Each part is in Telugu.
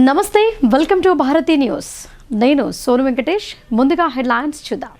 నమస్తే, వెల్కమ్ టు భారతీ న్యూస్. నేను సోను వెంకటేష్. ముందుగా హెడ్లైన్స్ చూద్దాం.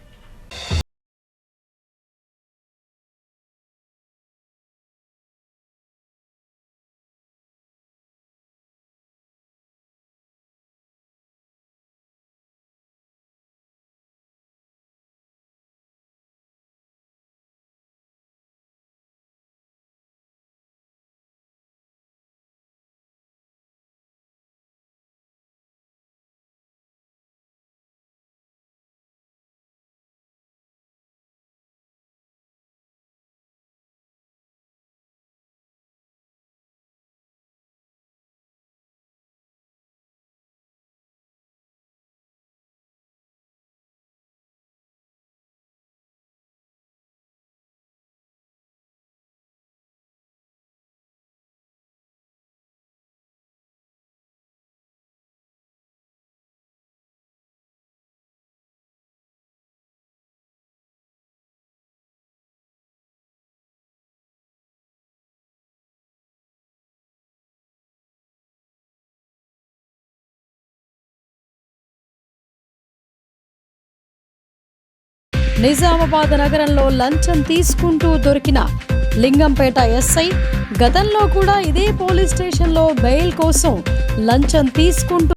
నిజామాబాద్ నగరంలో లంచం తీసుకుంటూ దొరికిన లింగంపేట ఎస్ఐ గతంలో కూడా ఇదే పోలీస్ స్టేషన్లో బెయిల్ కోసం లంచం తీసుకుంటూ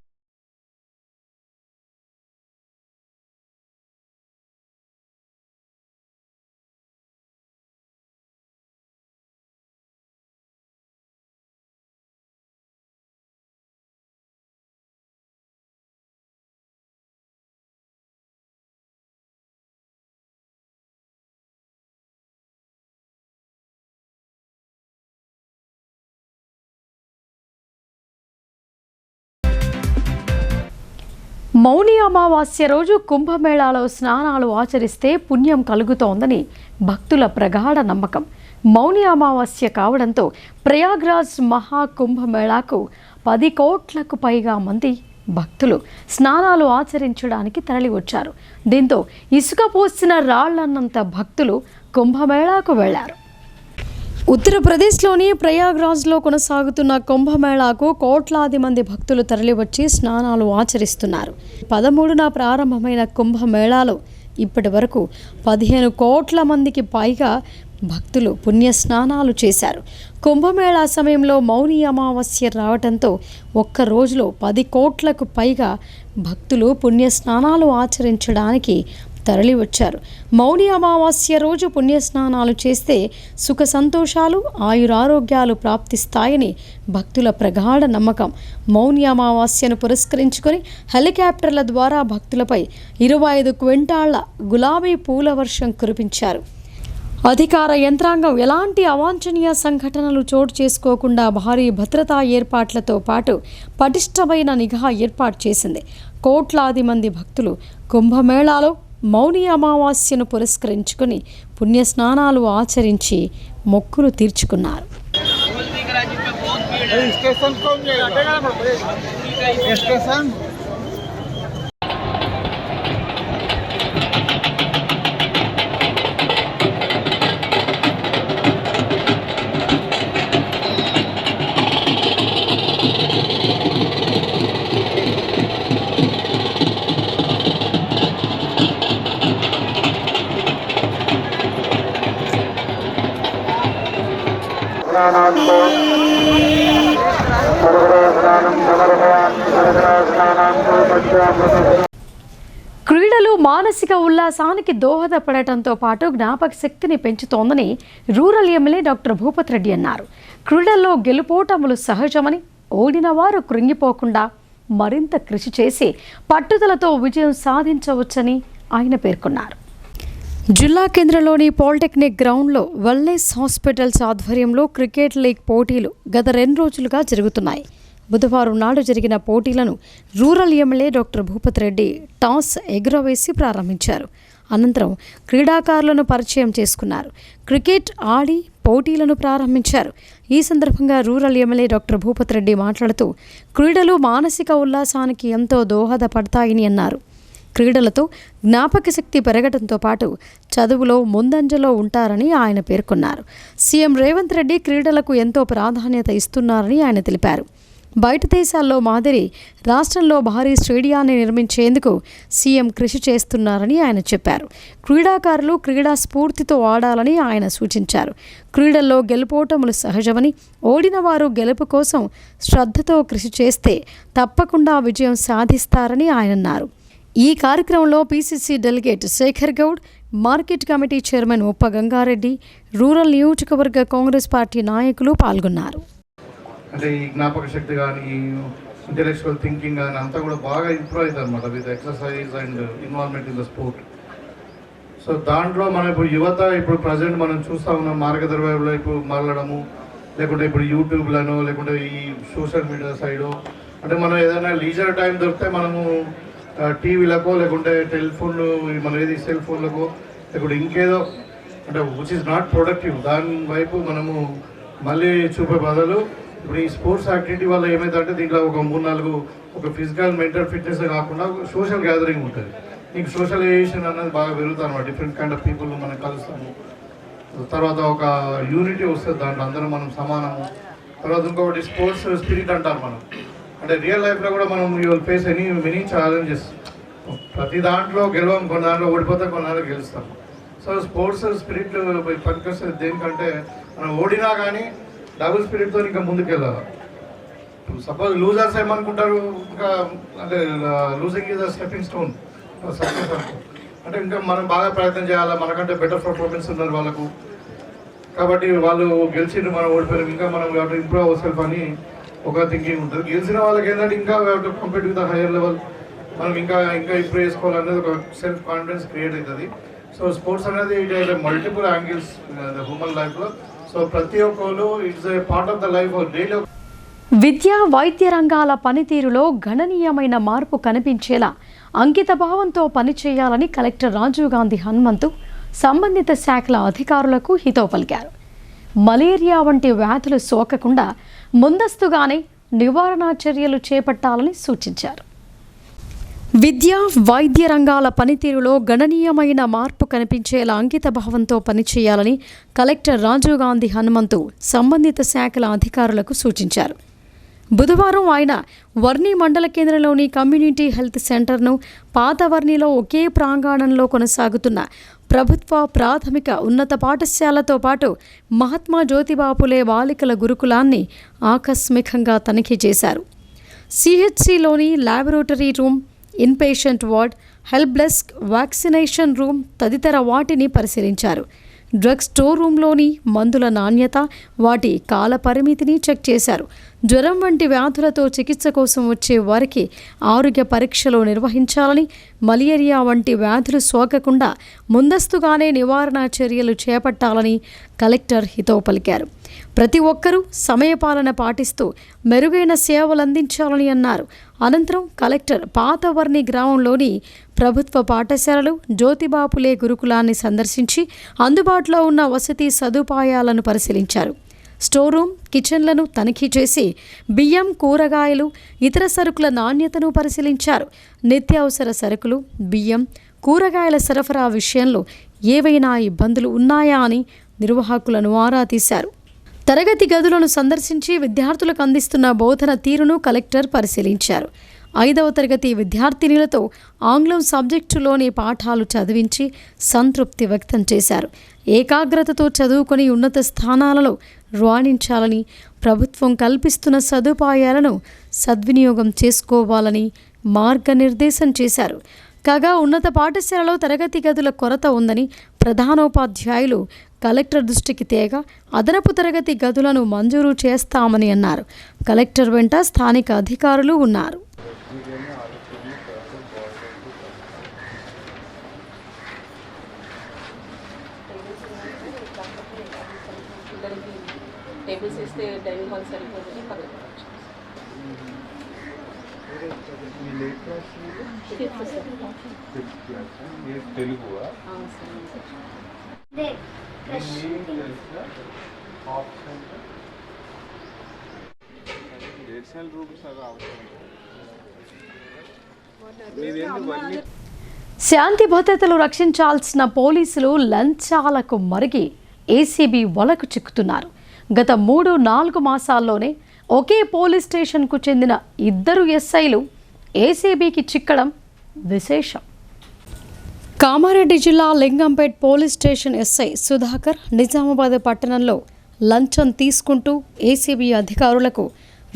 మౌని అమావాస్య రోజు కుంభమేళాలో స్నానాలు ఆచరిస్తే పుణ్యం కలుగుతోందని భక్తుల ప్రగాఢ నమ్మకం. మౌని అమావాస్య కావడంతో ప్రయాగ్రాజ్ మహాకుంభమేళాకు 10 కోట్లకు పైగా మంది భక్తులు స్నానాలు ఆచరించడానికి తరలివచ్చారు. దీంతో ఇసుక పోసిన రాళ్లన్నంత భక్తులు కుంభమేళాకు వెళ్లారు. ఉత్తరప్రదేశ్లోని ప్రయాగ్రాజ్లో కొనసాగుతున్న కుంభమేళాకు కోట్లాది మంది భక్తులు తరలివచ్చి స్నానాలు ఆచరిస్తున్నారు. 13న ప్రారంభమైన కుంభమేళాలో ఇప్పటి వరకు 15 కోట్ల మందికి పైగా భక్తులు పుణ్య స్నానాలు చేశారు. కుంభమేళా సమయంలో మౌని అమావాస్య రావడంతో ఒక్క రోజులో 10 కోట్లకు పైగా భక్తులు పుణ్య స్నానాలు ఆచరించడానికి తరలివచ్చారు. మౌని అమావాస్య రోజు పుణ్యస్నానాలు చేస్తే సుఖ సంతోషాలు, ఆయురారోగ్యాలు ప్రాప్తిస్తాయని భక్తుల ప్రగాఢ నమ్మకం. మౌని అమావాస్యను పురస్కరించుకొని హెలికాప్టర్ల ద్వారా భక్తులపై 25 క్వింటాళ్ల గులాబీ పూల వర్షం కురిపించారు. అధికార యంత్రాంగం ఎలాంటి అవాంఛనీయ సంఘటనలు చోటు చేసుకోకుండా భారీ భద్రతా ఏర్పాట్లతో పాటు పటిష్టమైన నిఘా ఏర్పాటు చేసింది. కోట్లాది మంది భక్తులు కుంభమేళాలో మౌని అమావాస్యను పురస్కరించుకొని పుణ్యస్నానాలు ఆచరించి మొక్కులు తీర్చుకున్నారు. క్రీడలు మానసిక ఉల్లాసానికి దోహదపడటంతో పాటు జ్ఞాపక శక్తిని పెంచుతోందని rural MLA doctor Bhupath Reddy అన్నారు. క్రీడల్లో గెలుపోటములు సహజమని, ఓడిన వారు కృంగిపోకుండా మరింత కృషి చేసి పట్టుదలతో విజయం సాధించవచ్చని ఆయన పేర్కొన్నారు. జిల్లా కేంద్రంలోని పాలిటెక్నిక్ గ్రౌండ్లో వెల్నెస్ హాస్పిటల్స్ ఆధ్వర్యంలో క్రికెట్ లీగ్ పోటీలు గత 2 రోజులుగా జరుగుతున్నాయి. బుధవారం నాడు జరిగిన పోటీలను rural MLA doctor Bhupath Reddy toss ఎగురవేసి ప్రారంభించారు. అనంతరం క్రీడాకారులను పరిచయం చేసుకున్నారు. క్రికెట్ ఆడి పోటీలను ప్రారంభించారు. ఈ సందర్భంగా rural MLA doctor Bhupath Reddy మాట్లాడుతూ క్రీడలు మానసిక ఉల్లాసానికి ఎంతో దోహదపడతాయని అన్నారు. క్రీడలతో జ్ఞాపక శక్తి పెరగడంతో పాటు చదువులో ముందంజలో ఉంటారని ఆయన పేర్కొన్నారు. సీఎం రేవంత్ రెడ్డి క్రీడలకు ఎంతో ప్రాధాన్యత ఇస్తున్నారని ఆయన తెలిపారు. బయట దేశాల్లో మాదిరి రాష్ట్రంలో భారీ స్టేడియాన్ని నిర్మించేందుకు సీఎం కృషి చేస్తున్నారని ఆయన చెప్పారు. క్రీడాకారులు క్రీడా స్ఫూర్తితో ఆడాలని ఆయన సూచించారు. క్రీడల్లో గెలుపోటములు సహజమని, ఓడిన వారు గెలుపు కోసం శ్రద్ధతో కృషి చేస్తే తప్పకుండా విజయం సాధిస్తారని ఆయన అన్నారు. ఈ కార్యక్రమంలో PCC delegate Shekhar Goud, market committee chairman Uppa Gangareddy, rural నియోజకవర్గ కాంగ్రెస్ పార్టీ నాయకులు పాల్గొన్నారు. అంటే ఈ జ్ఞాపక శక్తి కానీ ఈ ఇంటెలెక్చువల్ థింకింగ్ కానీ అంతా కూడా బాగా ఇంప్రూవ్ అవుతుంది అనమాట with exercise and involvement in the sport. So దాంట్లో మనం ఇప్పుడు యువత ఇప్పుడు ప్రజెంట్ మనం చూస్తూ ఉన్నాం మార్గదర్శనం వైపు మరలడము, లేకుంటే ఇప్పుడు యూట్యూబ్లను లేకుంటే ఈ సోషల్ మీడియా సైడు, అంటే మనం ఏదైనా లీజర్ టైం దొరికితే మనము టీవీలకో లేకుంటే టెలిఫోన్లు మన ఏది సెల్ ఫోన్లకో లేకుంటే ఇంకేదో అంటే విచ్ ఇస్ నాట్ ప్రొడక్టివ్ దాని వైపు మనము మళ్ళీ చూపే బదులు ఇప్పుడు ఈ స్పోర్ట్స్ యాక్టివిటీ వల్ల ఏమైందంటే దీంట్లో ఒక 3-4 ఒక ఫిజికల్ మెంటల్ ఫిట్నెస్ కాకుండా సోషల్ గ్యాదరింగ్ ఉంటుంది. నీకు సోషలైజేషన్ అనేది బాగా పెరుగుతుంది అనమాట. డిఫరెంట్ కైండ్ ఆఫ్ పీపుల్ మనం కలుస్తాము. తర్వాత ఒక యూనిటీ వస్తుంది దాంట్లో, అందరూ మనం సమానము. తర్వాత ఇంకొకటి స్పోర్ట్స్ స్పిరిట్ అంటారు మనం. అంటే రియల్ లైఫ్లో కూడా మనం you will face many challenges. ప్రతి దాంట్లో గెలవం, కొన్ని దాంట్లో ఓడిపోతాం, కొన్ని దాంట్లో గెలుస్తాం. సో స్పోర్ట్స్ స్పిరిట్ పనికొస్తుంది దేనికంటే మనం ఓడినా కానీ డబుల్ స్పిరిట్తో ఇంకా ముందుకు వెళ్ళాలి. సపోజ్ లూజర్స్ ఏమనుకుంటారు, ఇంకా అంటే losing is a stepping stone success అనుకో. అంటే ఇంకా మనం బాగా ప్రయత్నం చేయాలి, మనకంటే బెటర్ పర్ఫార్మెన్స్ ఉన్నారు వాళ్ళకు, కాబట్టి వాళ్ళు గెలిచిండ్రు మనం ఓడిపోయారు, ఇంకా మనం ఇంప్రూవ్ అవర్ సెల్ఫ్ అని ఒక థింకింగ్ ఉంటుంది. గెలిచిన వాళ్ళకి ఏంటంటే ఇంకా compare with the higher level మనం ఇంకా ఇంప్రూవ్ చేసుకోవాలనేది ఒక సెల్ఫ్ కాన్ఫిడెన్స్ క్రియేట్ అవుతుంది. సో స్పోర్ట్స్ అనేది it is multiple angles human లైఫ్లో. సో ప్రతి ఒక్కరు it's a part of the life daily. విద్యా వైద్య రంగాల పనితీరులో గణనీయమైన మార్పు కనిపించేలా అంకిత భావంతో పనిచేయాలని కలెక్టర్ రాజీవ్ గాంధీ హనుమంతు సంబంధిత శాఖల అధికారులకు హితవు పలికారు. మలేరియా వంటి వ్యాధులు సోకకుండా ముందస్తుగానే నివారణా చర్యలు చేపట్టాలని సూచించారు. విద్యా వైద్య రంగాల పనితీరులో గణనీయమైన మార్పు కనిపించేలా అంకిత భావంతో పనిచేయాలని కలెక్టర్ రాజీవ్ గాంధీ హనుమంతు సంబంధిత శాఖల అధికారులకు సూచించారు. బుధవారం ఆయన వర్ణి మండల కేంద్రంలోని కమ్యూనిటీ హెల్త్ సెంటర్ను, పాత వర్ణిలో ఒకే ప్రాంగణంలో కొనసాగుతున్న ప్రభుత్వ ప్రాథమిక ఉన్నత పాఠశాలతో పాటు మహాత్మా జ్యోతిబాపులే బాలికల గురుకులాన్ని ఆకస్మికంగా తనిఖీ చేశారు. సిహెచ్సిలోని laboratory room, inpatient ward, help desk, vaccination room తదితర వాటిని పరిశీలించారు. డ్రగ్ స్టోర్ రూమ్లోని మందుల నాణ్యత, వాటి కాల పరిమితిని చెక్ చేశారు. జ్వరం వంటి వ్యాధులతో చికిత్స కోసం వచ్చే వారికి ఆరోగ్య పరీక్షలు నిర్వహించాలని, మలేరియా వంటి వ్యాధులు సోకకుండా ముందస్తుగానే నివారణ చర్యలు చేపట్టాలని కలెక్టర్ హితవు పలికారు. ప్రతి ఒక్కరూ సమయపాలన పాటిస్తూ మెరుగైన సేవలు అందించాలని అన్నారు. అనంతరం కలెక్టర్ పాతవర్ణి గ్రామంలోని ప్రభుత్వ పాఠశాలలు, జ్యోతిబాపులే గురుకులాన్ని సందర్శించి అందుబాటులో ఉన్న వసతి సదుపాయాలను పరిశీలించారు. స్టోర్ రూమ్, కిచెన్లను తనిఖీ చేసి బియ్యం, కూరగాయలు, ఇతర సరుకుల నాణ్యతను పరిశీలించారు. నిత్యావసర సరుకులు, బియ్యం, కూరగాయల సరఫరా విషయంలో ఏవైనా ఇబ్బందులు ఉన్నాయా అని నిర్వాహకులను ఆరా తీశారు. తరగతి గదులను సందర్శించి విద్యార్థులకు అందిస్తున్న బోధన తీరును కలెక్టర్ పరిశీలించారు. 5వ తరగతి విద్యార్థినులతో ఆంగ్లం సబ్జెక్టులోని పాఠాలు చదివించి సంతృప్తి వ్యక్తం చేశారు. ఏకాగ్రతతో చదువుకొని ఉన్నత స్థానాలలో రాణించాలని, ప్రభుత్వం కల్పిస్తున్న సదుపాయాలను సద్వినియోగం చేసుకోవాలని మార్గనిర్దేశం చేశారు. కాగా ఉన్నత పాఠశాలలో తరగతి గదుల కొరత ఉందని ప్రధానోపాధ్యాయులు కలెక్టర్ దృష్టికి తేగా అదనపు తరగతి గదులను మంజూరు చేస్తామని అన్నారు. కలెక్టర్ వెంట స్థానిక అధికారులు ఉన్నారు. శాంతి భద్రతలు రక్షించాల్సిన పోలీసులు లంచాలకు మరిగి ఏసీబీ వలకు చిక్కుతున్నారు. గత 3-4 మాసాల్లోనే ఒకే పోలీస్ స్టేషన్కు చెందిన ఇద్దరు ఎస్ఐలు ఏసీబీకి చిక్కడం విశేషం. కామారెడ్డి జిల్లా Lingampet police station SI Sudhakar Nizamabad పట్టణంలో లంచం తీసుకుంటూ ఏసీబీ అధికారులకు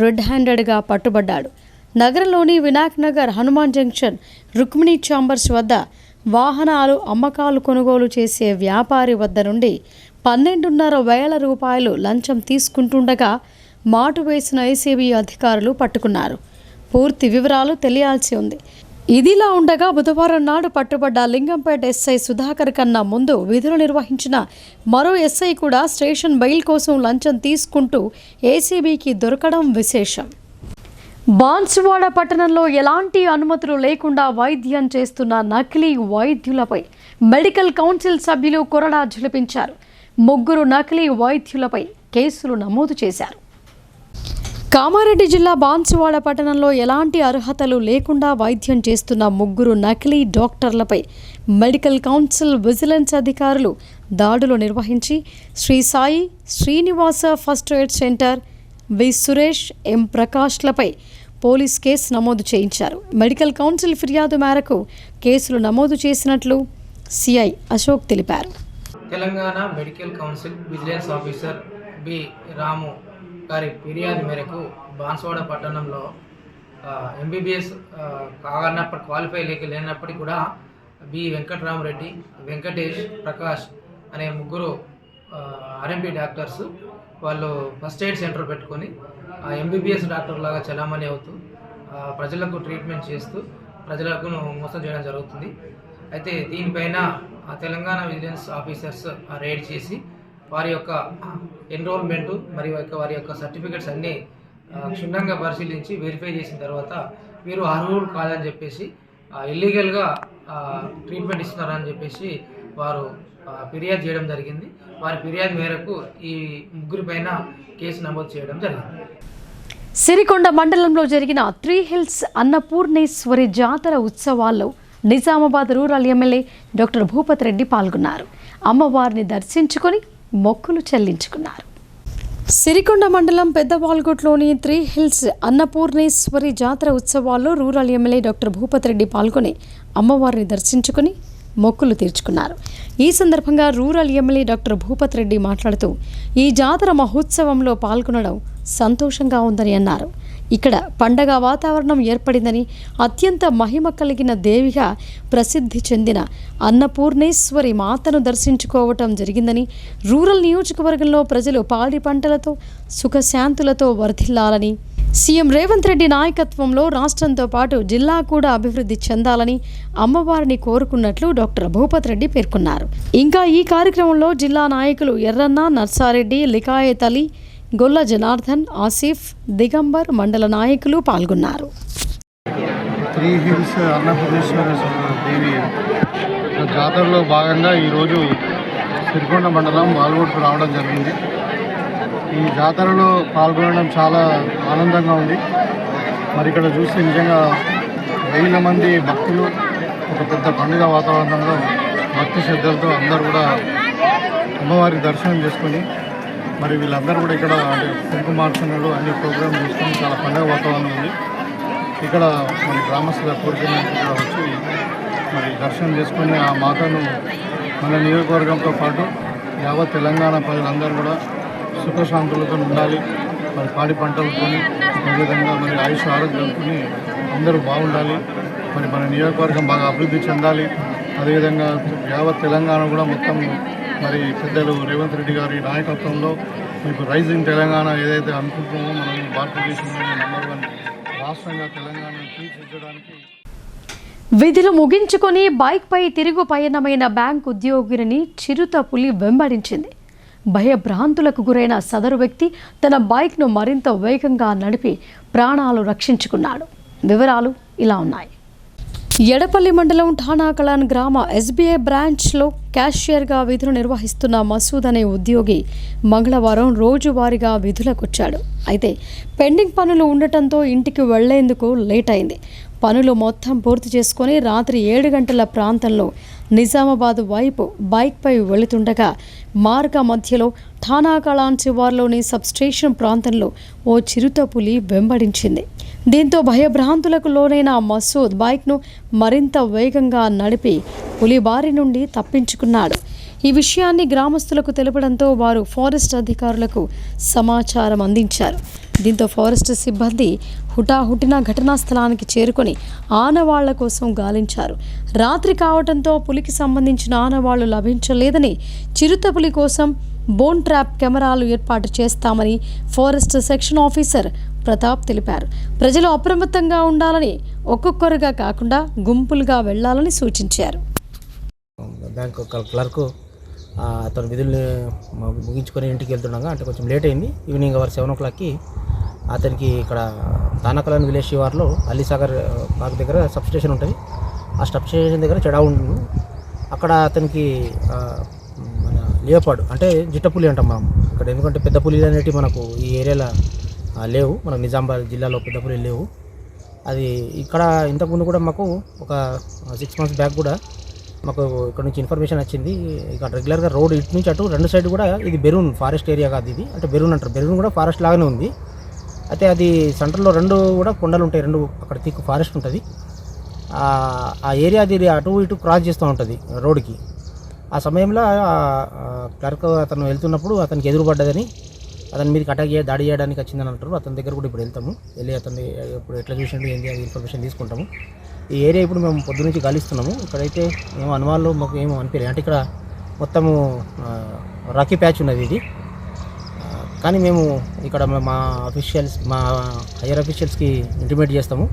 రెడ్ హ్యాండెడ్గా పట్టుబడ్డాడు. నగరంలోని వినాయక్ నగర్, హనుమాన్ జంక్షన్, రుక్మిణి ఛాంబర్స్ వద్ద వాహనాలు అమ్మకాలు కొనుగోలు చేసే వ్యాపారి వద్ద నుండి 12,500 రూపాయలు లంచం తీసుకుంటుండగా మాటు వేసిన ఏసీబీ అధికారులు పట్టుకున్నారు. పూర్తి వివరాలు తెలియాల్సి ఉంది. ఇదిలా ఉండగా బుధవారం నాడు పట్టుబడ్డ లింగంపేట ఎస్ఐ సుధాకర్ కన్నా ముందు విధులు నిర్వహించిన మరో ఎస్ఐ కూడా స్టేషన్ బెయిల్ కోసం లంచం తీసుకుంటూ ఏసీబీకి దొరకడం విశేషం. బాన్సువాడ పట్టణంలో ఎలాంటి అనుమతులు లేకుండా వైద్యం చేస్తున్న నకిలీ వైద్యులపై మెడికల్ కౌన్సిల్ సభ్యులు కొరడా ఝుళిపించారు. 3 నకిలీ వైద్యులపై కేసులు నమోదు చేశారు. కామారెడ్డి జిల్లా బాన్సువాడ పట్టణంలో ఎలాంటి అర్హతలు లేకుండా వైద్యం చేస్తున్న 3 నకిలీ డాక్టర్లపై మెడికల్ కౌన్సిల్ విజిలెన్స్ అధికారులు దాడులు నిర్వహించి Shri Sai Srinivasa first aid centre, V Suresh, M ప్రకాష్లపై పోలీస్ కేసు నమోదు చేయించారు. మెడికల్ కౌన్సిల్ ఫిర్యాదు మేరకు కేసులు నమోదు చేసినట్లు సిఐ అశోక్ తెలిపారు. Telangana medical council vigilance officer B Ramu గారి ఫిర్యాదు మేరకు బాన్సువాడ పట్టణంలో ఎంబీబీఎస్ క్వాలిఫై లేనప్పటికీ కూడా బి వెంకటరామరెడ్డి, వెంకటేష్, ప్రకాష్ అనే 3 ఆర్ఎంపీ డాక్టర్స్ వాళ్ళు ఫస్ట్ ఎయిడ్ సెంటర్ పెట్టుకొని ఎంబీబీఎస్ డాక్టర్ లాగా చలామణి అవుతూ ప్రజలకు ట్రీట్మెంట్ చేస్తూ ప్రజలకు మోసం చేయడం జరుగుతుంది. అయితే దీనిపైన తెలంగాణ విజిలెన్స్ ఆఫీసర్స్ రైడ్ చేసి వారి యొక్క ఎన్రోల్మెంటు మరియు వారి యొక్క సర్టిఫికెట్స్ అన్నీ క్షుణ్ణంగా పరిశీలించి వెరిఫై చేసిన తర్వాత వీరు అర్హులు కాదని చెప్పేసి ఇల్లీగల్గా ట్రీట్మెంట్ ఇస్తున్నారని చెప్పేసి వారు ఫిర్యాదు చేయడం జరిగింది. వారి ఫిర్యాదు మేరకు ఈ 3 పైన కేసు నమోదు చేయడం జరిగింది. సిరికొండ మండలంలో జరిగిన 3 హిల్స్ అన్నపూర్ణేశ్వరి జాతర ఉత్సవాల్లో Nizamabad rural MLA doctor Bhupath Reddy పాల్గొన్నారు. అమ్మవారిని దర్శించుకొని మొక్కులు చెల్లించుకున్నారు. సిరికొండ మండలం పెద్దవాల్గొట్లోని 3 హిల్స్ అన్నపూర్ణేశ్వరి జాతర ఉత్సవాల్లో rural MLA doctor Bhupath Reddy పాల్గొని అమ్మవారిని దర్శించుకుని మొక్కులు తీర్చుకున్నారు. ఈ సందర్భంగా rural MLA doctor Bhupath Reddy మాట్లాడుతూ ఈ జాతర మహోత్సవంలో పాల్గొనడం సంతోషంగా ఉందని అన్నారు. ఇక్కడ పండగ వాతావరణం ఏర్పడిందని, అత్యంత మహిమ కలిగిన దేవిగా ప్రసిద్ధి చెందిన అన్నపూర్ణేశ్వరి మాతను దర్శించుకోవటం జరిగిందని, రూరల్ నియోజకవర్గంలో ప్రజలు పాడి పంటలతో సుఖశాంతులతో వర్ధిల్లాలని, సీఎం రేవంత్ రెడ్డి నాయకత్వంలో రాష్ట్రంతో పాటు జిల్లా కూడా అభివృద్ధి చెందాలని అమ్మవారిని కోరుకున్నట్లు డాక్టర్ భూపత్ రెడ్డి పేర్కొన్నారు. ఇంకా ఈ కార్యక్రమంలో జిల్లా నాయకులు ఎర్రన్న, నర్సారెడ్డి, లికాయత్ అలీ, గొల్ల జనార్దన్, ఆసిఫ్, దిగంబర్, మండల నాయకులు పాల్గొన్నారు. 3 హిల్స్ అన్నపూర్ణేశ్వర దేవి జాతరలో భాగంగా ఈరోజు సిరికొండ మండలం వాల్గొట్కు రావడం జరిగింది. ఈ జాతరలో పాల్గొనడం చాలా ఆనందంగా ఉంది. మరి ఇక్కడ చూస్తే నిజంగా 1000 మంది భక్తులు ఒక పెద్ద పండుగ వాతావరణంలో భక్తి శ్రద్ధలతో అందరూ కూడా అమ్మవారి దర్శనం చేసుకొని మరి వీళ్ళందరూ కూడా ఇక్కడ కుంకుమార్చనలు అన్ని ప్రోగ్రామ్ చేసుకొని చాలా పండుగ వాతావరణం ఉంది. ఇక్కడ మరి గ్రామస్తుల కోరికలు కూడా వచ్చి మరి దర్శనం చేసుకొని ఆ మాతను మన నియోజకవర్గంతో పాటు యావత్ తెలంగాణ ప్రజలందరూ కూడా సుఖశాంతులతో ఉండాలి, మరి పాడి పంటలతో అదేవిధంగా మరి ఆయుష్ ఆరోగ్యాలతో అందరూ బాగుండాలి, మరి మన నియోజకవర్గం బాగా అభివృద్ధి చెందాలి. అదేవిధంగా యావత్ తెలంగాణ కూడా మొత్తం మరి పెద్దలు రేవంత్ రెడ్డి గారి నాయకత్వంలో మీకు రైజింగ్ తెలంగాణ ఏదైతే అనుకుంటున్నామో మనం భారతదేశంలోనే నంబర్ 1 రాష్ట్రంగా తెలంగాణను తీర్చిదిద్దడానికి. విధులు ముగించుకొని బైక్పై తిరుగు పయనమైన బ్యాంక్ ఉద్యోగిని చిరుత పులి వెంబడించింది. భయభ్రాంతులకు గురైన సదరు వ్యక్తి తన బైక్ను మరింత వేగంగా నడిపి ప్రాణాలు రక్షించుకున్నాడు. వివరాలు ఇలా ఉన్నాయి. ఎడపల్లి మండలం ఠానాకలాన్ గ్రామ ఎస్బీఐ బ్రాంచ్లో క్యాషియర్గా విధులు నిర్వహిస్తున్న మసూద్ అనే ఉద్యోగి మంగళవారం రోజువారీగా విధులకొచ్చాడు. అయితే పెండింగ్ పనులు ఉండటంతో ఇంటికి వెళ్లేందుకు లేట్ అయింది. పనులు మొత్తం పూర్తి చేసుకొని రాత్రి 7 గంటల ప్రాంతంలో నిజామాబాద్ వైపు బైక్పై వెళుతుండగా మార్గ మధ్యలో ఠానాకళాన్ శివార్లోని సబ్స్టేషన్ ప్రాంతంలో ఓ చిరుతపులి వెంబడించింది. దీంతో భయభ్రాంతులకు లోనైన మసూద్ బైక్ను మరింత వేగంగా నడిపి పులి బారి నుండి తప్పించుకున్నాడు. ఈ విషయాన్ని గ్రామస్తులకు తెలపడంతో వారు ఫారెస్ట్ అధికారులకు సమాచారం అందించారు. దీంతో ఫారెస్ట్ సిబ్బంది హుటాహుటిన ఘటనా స్థలానికి చేరుకొని ఆనవాళ్ల కోసం గాలించారు. రాత్రి కావడంతో పులికి సంబంధించిన ఆనవాళ్లు లభించలేదని, చిరుతపులి కోసం బోన్ ట్రాప్ కెమెరాలు ఏర్పాటు చేస్తామని ఫారెస్ట్ సెక్షన్ ఆఫీసర్ ప్రతాప్ తెలిపారు. ప్రజలు అప్రమత్తంగా ఉండాలని, ఒక్కొక్కరుగా కాకుండా గుంపులుగా వెళ్లాలని సూచించారు. బ్యాంక్ క్లర్క్ అతను విధుల్ని ముగించుకొని ఇంటికి వెళ్తుండగా, అంటే కొంచెం లేట్ అయింది, ఈవినింగ్ అవర్ 7 o'clockకి అతనికి ఇక్కడ తానాకలాన్ విలేజ్ శివార్లో అలీసాగర్ పార్క్ దగ్గర సబ్స్టేషన్ ఉంటుంది. ఆ సబ్స్టేషన్ దగ్గర చెడా ఉంటుంది. అక్కడ అతనికి మన లియోపార్డ్ అంటే జిట్టపులి అంటాం మనం ఇక్కడ, ఎందుకంటే పెద్ద పులి అనేవి మనకు ఈ ఏరియాలో లేవు, మన నిజామాబాద్ జిల్లాలో పెద్ద పులి లేవు. అది ఇక్కడ ఇంతకుముందు కూడా మాకు ఒక 6 months బ్యాక్ కూడా మాకు ఇక్కడ నుంచి ఇన్ఫర్మేషన్ వచ్చింది. ఇక్కడ రెగ్యులర్గా రోడ్ ఇటు నుంచి అటు 2 సైడ్ కూడా ఇది బెరూన్ ఫారెస్ట్ ఏరియా కాదు, ఇది అంటే బెరూన్ అంటారు. బెరూన్ కూడా ఫారెస్ట్ లాగానే ఉంది. అయితే అది సెంటర్లో 2 కూడా కొండలు ఉంటాయి, 2 అక్కడ తిక్కు ఫారెస్ట్ ఉంటుంది. ఆ ఏరియా అది అటు ఇటు క్రాస్ చేస్తూ ఉంటుంది రోడ్డుకి. ఆ సమయంలో క్లర్క్ అతను వెళ్తున్నప్పుడు అతనికి ఎదురుపడ్డదని, అతని మీదకి దాడి చేయడానికి వచ్చిందని అంటారు. అతని దగ్గర కూడా ఇప్పుడు వెళ్తాము, వెళ్ళి అతన్ని ఇప్పుడు ఎట్లా చూసినట్టు ఏంటి అది ఇన్ఫర్మేషన్ తీసుకుంటాము. ఈ ఏరియా ఇప్పుడు మేము పొద్దు నుంచి గాలిస్తున్నాము. ఇక్కడైతే ఏమో అనుమానాలు మాకు ఏమో అనిపించాయి, అంటే ఇక్కడ మొత్తము రాకీ ప్యాచ్ ఉన్నది ఇది. కానీ మేము ఇక్కడ మా హైయర్ అఫీషియల్స్కి ఇంటిమేట్ చేస్తాము,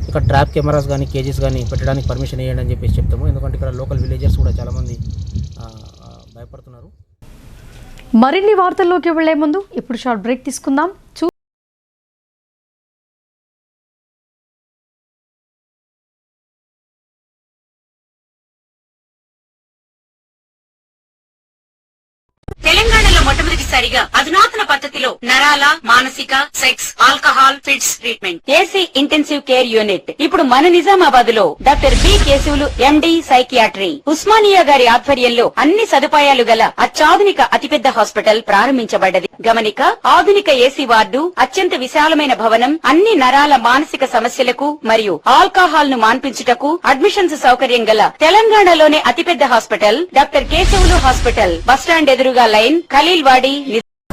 ఇక్కడ ట్రాప్ కెమెరాస్ కానీ కేజెస్ కానీ పెట్టడానికి పర్మిషన్ ఇవ్వండి అని చెప్పేసి చెప్తాము. ఎందుకంటే ఇక్కడ లోకల్ విలేజర్స్ కూడా చాలామంది భయపడుతున్నారు. మరిన్ని వార్తల్లోకి వెళ్లే ముందు ఇప్పుడు షార్ట్ బ్రేక్ తీసుకుందాం. తెలంగాణలో మొట్టమొదటిసారిగా అధునాతన పద్ధతిలో నరాల, మానసిక, sex, alcohol, fits treatment, AC intensive care unit ఇప్పుడు మన నిజామాబాద్ లో doctor B Keshavulu MD psychiatry, Osmania గారి ఆధ్వర్యంలో అన్ని సదుపాయాలు గల అత్యాధునిక అతిపెద్ద హాస్పిటల్ ప్రారంభించబడ్డది. గమనిక, ఆధునిక ఏసీ వార్డు, అత్యంత విశాలమైన భవనం, అన్ని నరాల మానసిక సమస్యలకు మరియు ఆల్కహాల్ ను మాన్పించుటకు అడ్మిషన్స్ సౌకర్యం గల తెలంగాణలోనే అతిపెద్ద hospital doctor Keshavulu hospital, bus stand ఎదురుగా లైన్, ఖలీల్వాడి.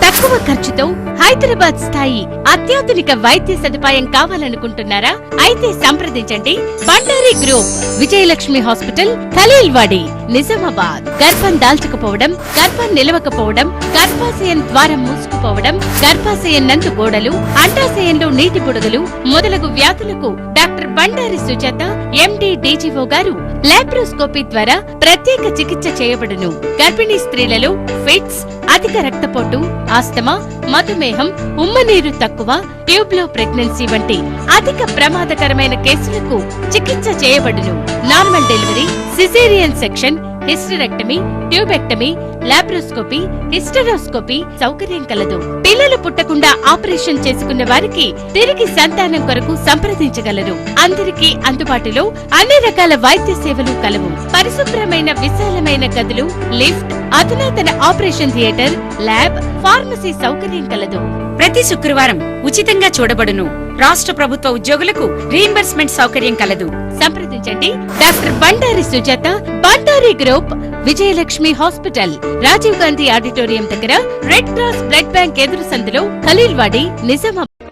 తక్కువ ఖర్చుతో హైదరాబాద్ స్థాయి అత్యాధునిక వైద్య సదుపాయం కావాలనుకుంటున్నారా? అయితే సంప్రదించండి బండారి గ్రూప్, విజయలక్ష్మి హాస్పిటల్, ఖలీల్వాడి, నిజామాబాద్. గర్భం దాల్చకపోవడం, గర్భం నిలవకపోవడం, గర్భాశయం ద్వారం మూసుకుపోవడం, గర్భాశయం నందు గోడలు, అండాశయంలో నీటి బుడగలు మొదలగు వ్యాధులకు డాక్టర్ బండారి సుజాత ఎండి డీజీఓ గారు లాప్రోస్కోపీ ద్వారా ప్రత్యేక చికిత్స చేయబడును. గర్భిణీ స్త్రీలలో ఫిట్స్, అధిక రక్తపోటు, ఆస్తమా, మధుమేహం, ఉమ్మనీరు తక్కువ, ట్యూబ్లో ప్రెగ్నెన్సీ వంటి అధిక ప్రమాదకరమైన కేసులకు చికిత్స చేయబడును. Normal delivery, caesarean section, hysterectomy, tubectomy, laparoscopy, hysteroscopy సౌకర్యం కలదు. పిల్లలు పుట్టకుండా ఆపరేషన్ చేసుకున్న వారికి తిరిగి సంతానం కొరకు సంప్రదించగలరు. అందరికీ అందుబాటులో అన్ని రకాల వైద్య సేవలు కలవు. పరిశుభ్రమైన విశాలమైన గదులు, లిఫ్ట్, అధునాతన ఆపరేషన్ థియేటర్, ల్యాబ్, ఫార్మసీ సౌకర్యం కలదు. ప్రతి శుక్రవారం ఉచితంగా చూడబడును. రాష్ట్ర ప్రభుత్వ ఉద్యోగులకు రీయింబర్స్మెంట్ సౌకర్యం కలదు. సంప్రదించండి doctor Bandari Sujatha, Bandari group, Vijayalakshmi hospital, Rajiv Gandhi auditorium దగ్గర, రెడ్ క్రాస్ బ్లడ్ బ్యాంక్ ఎదురు సందులో, ఖలీల్వాడి, నిజామాబాద్.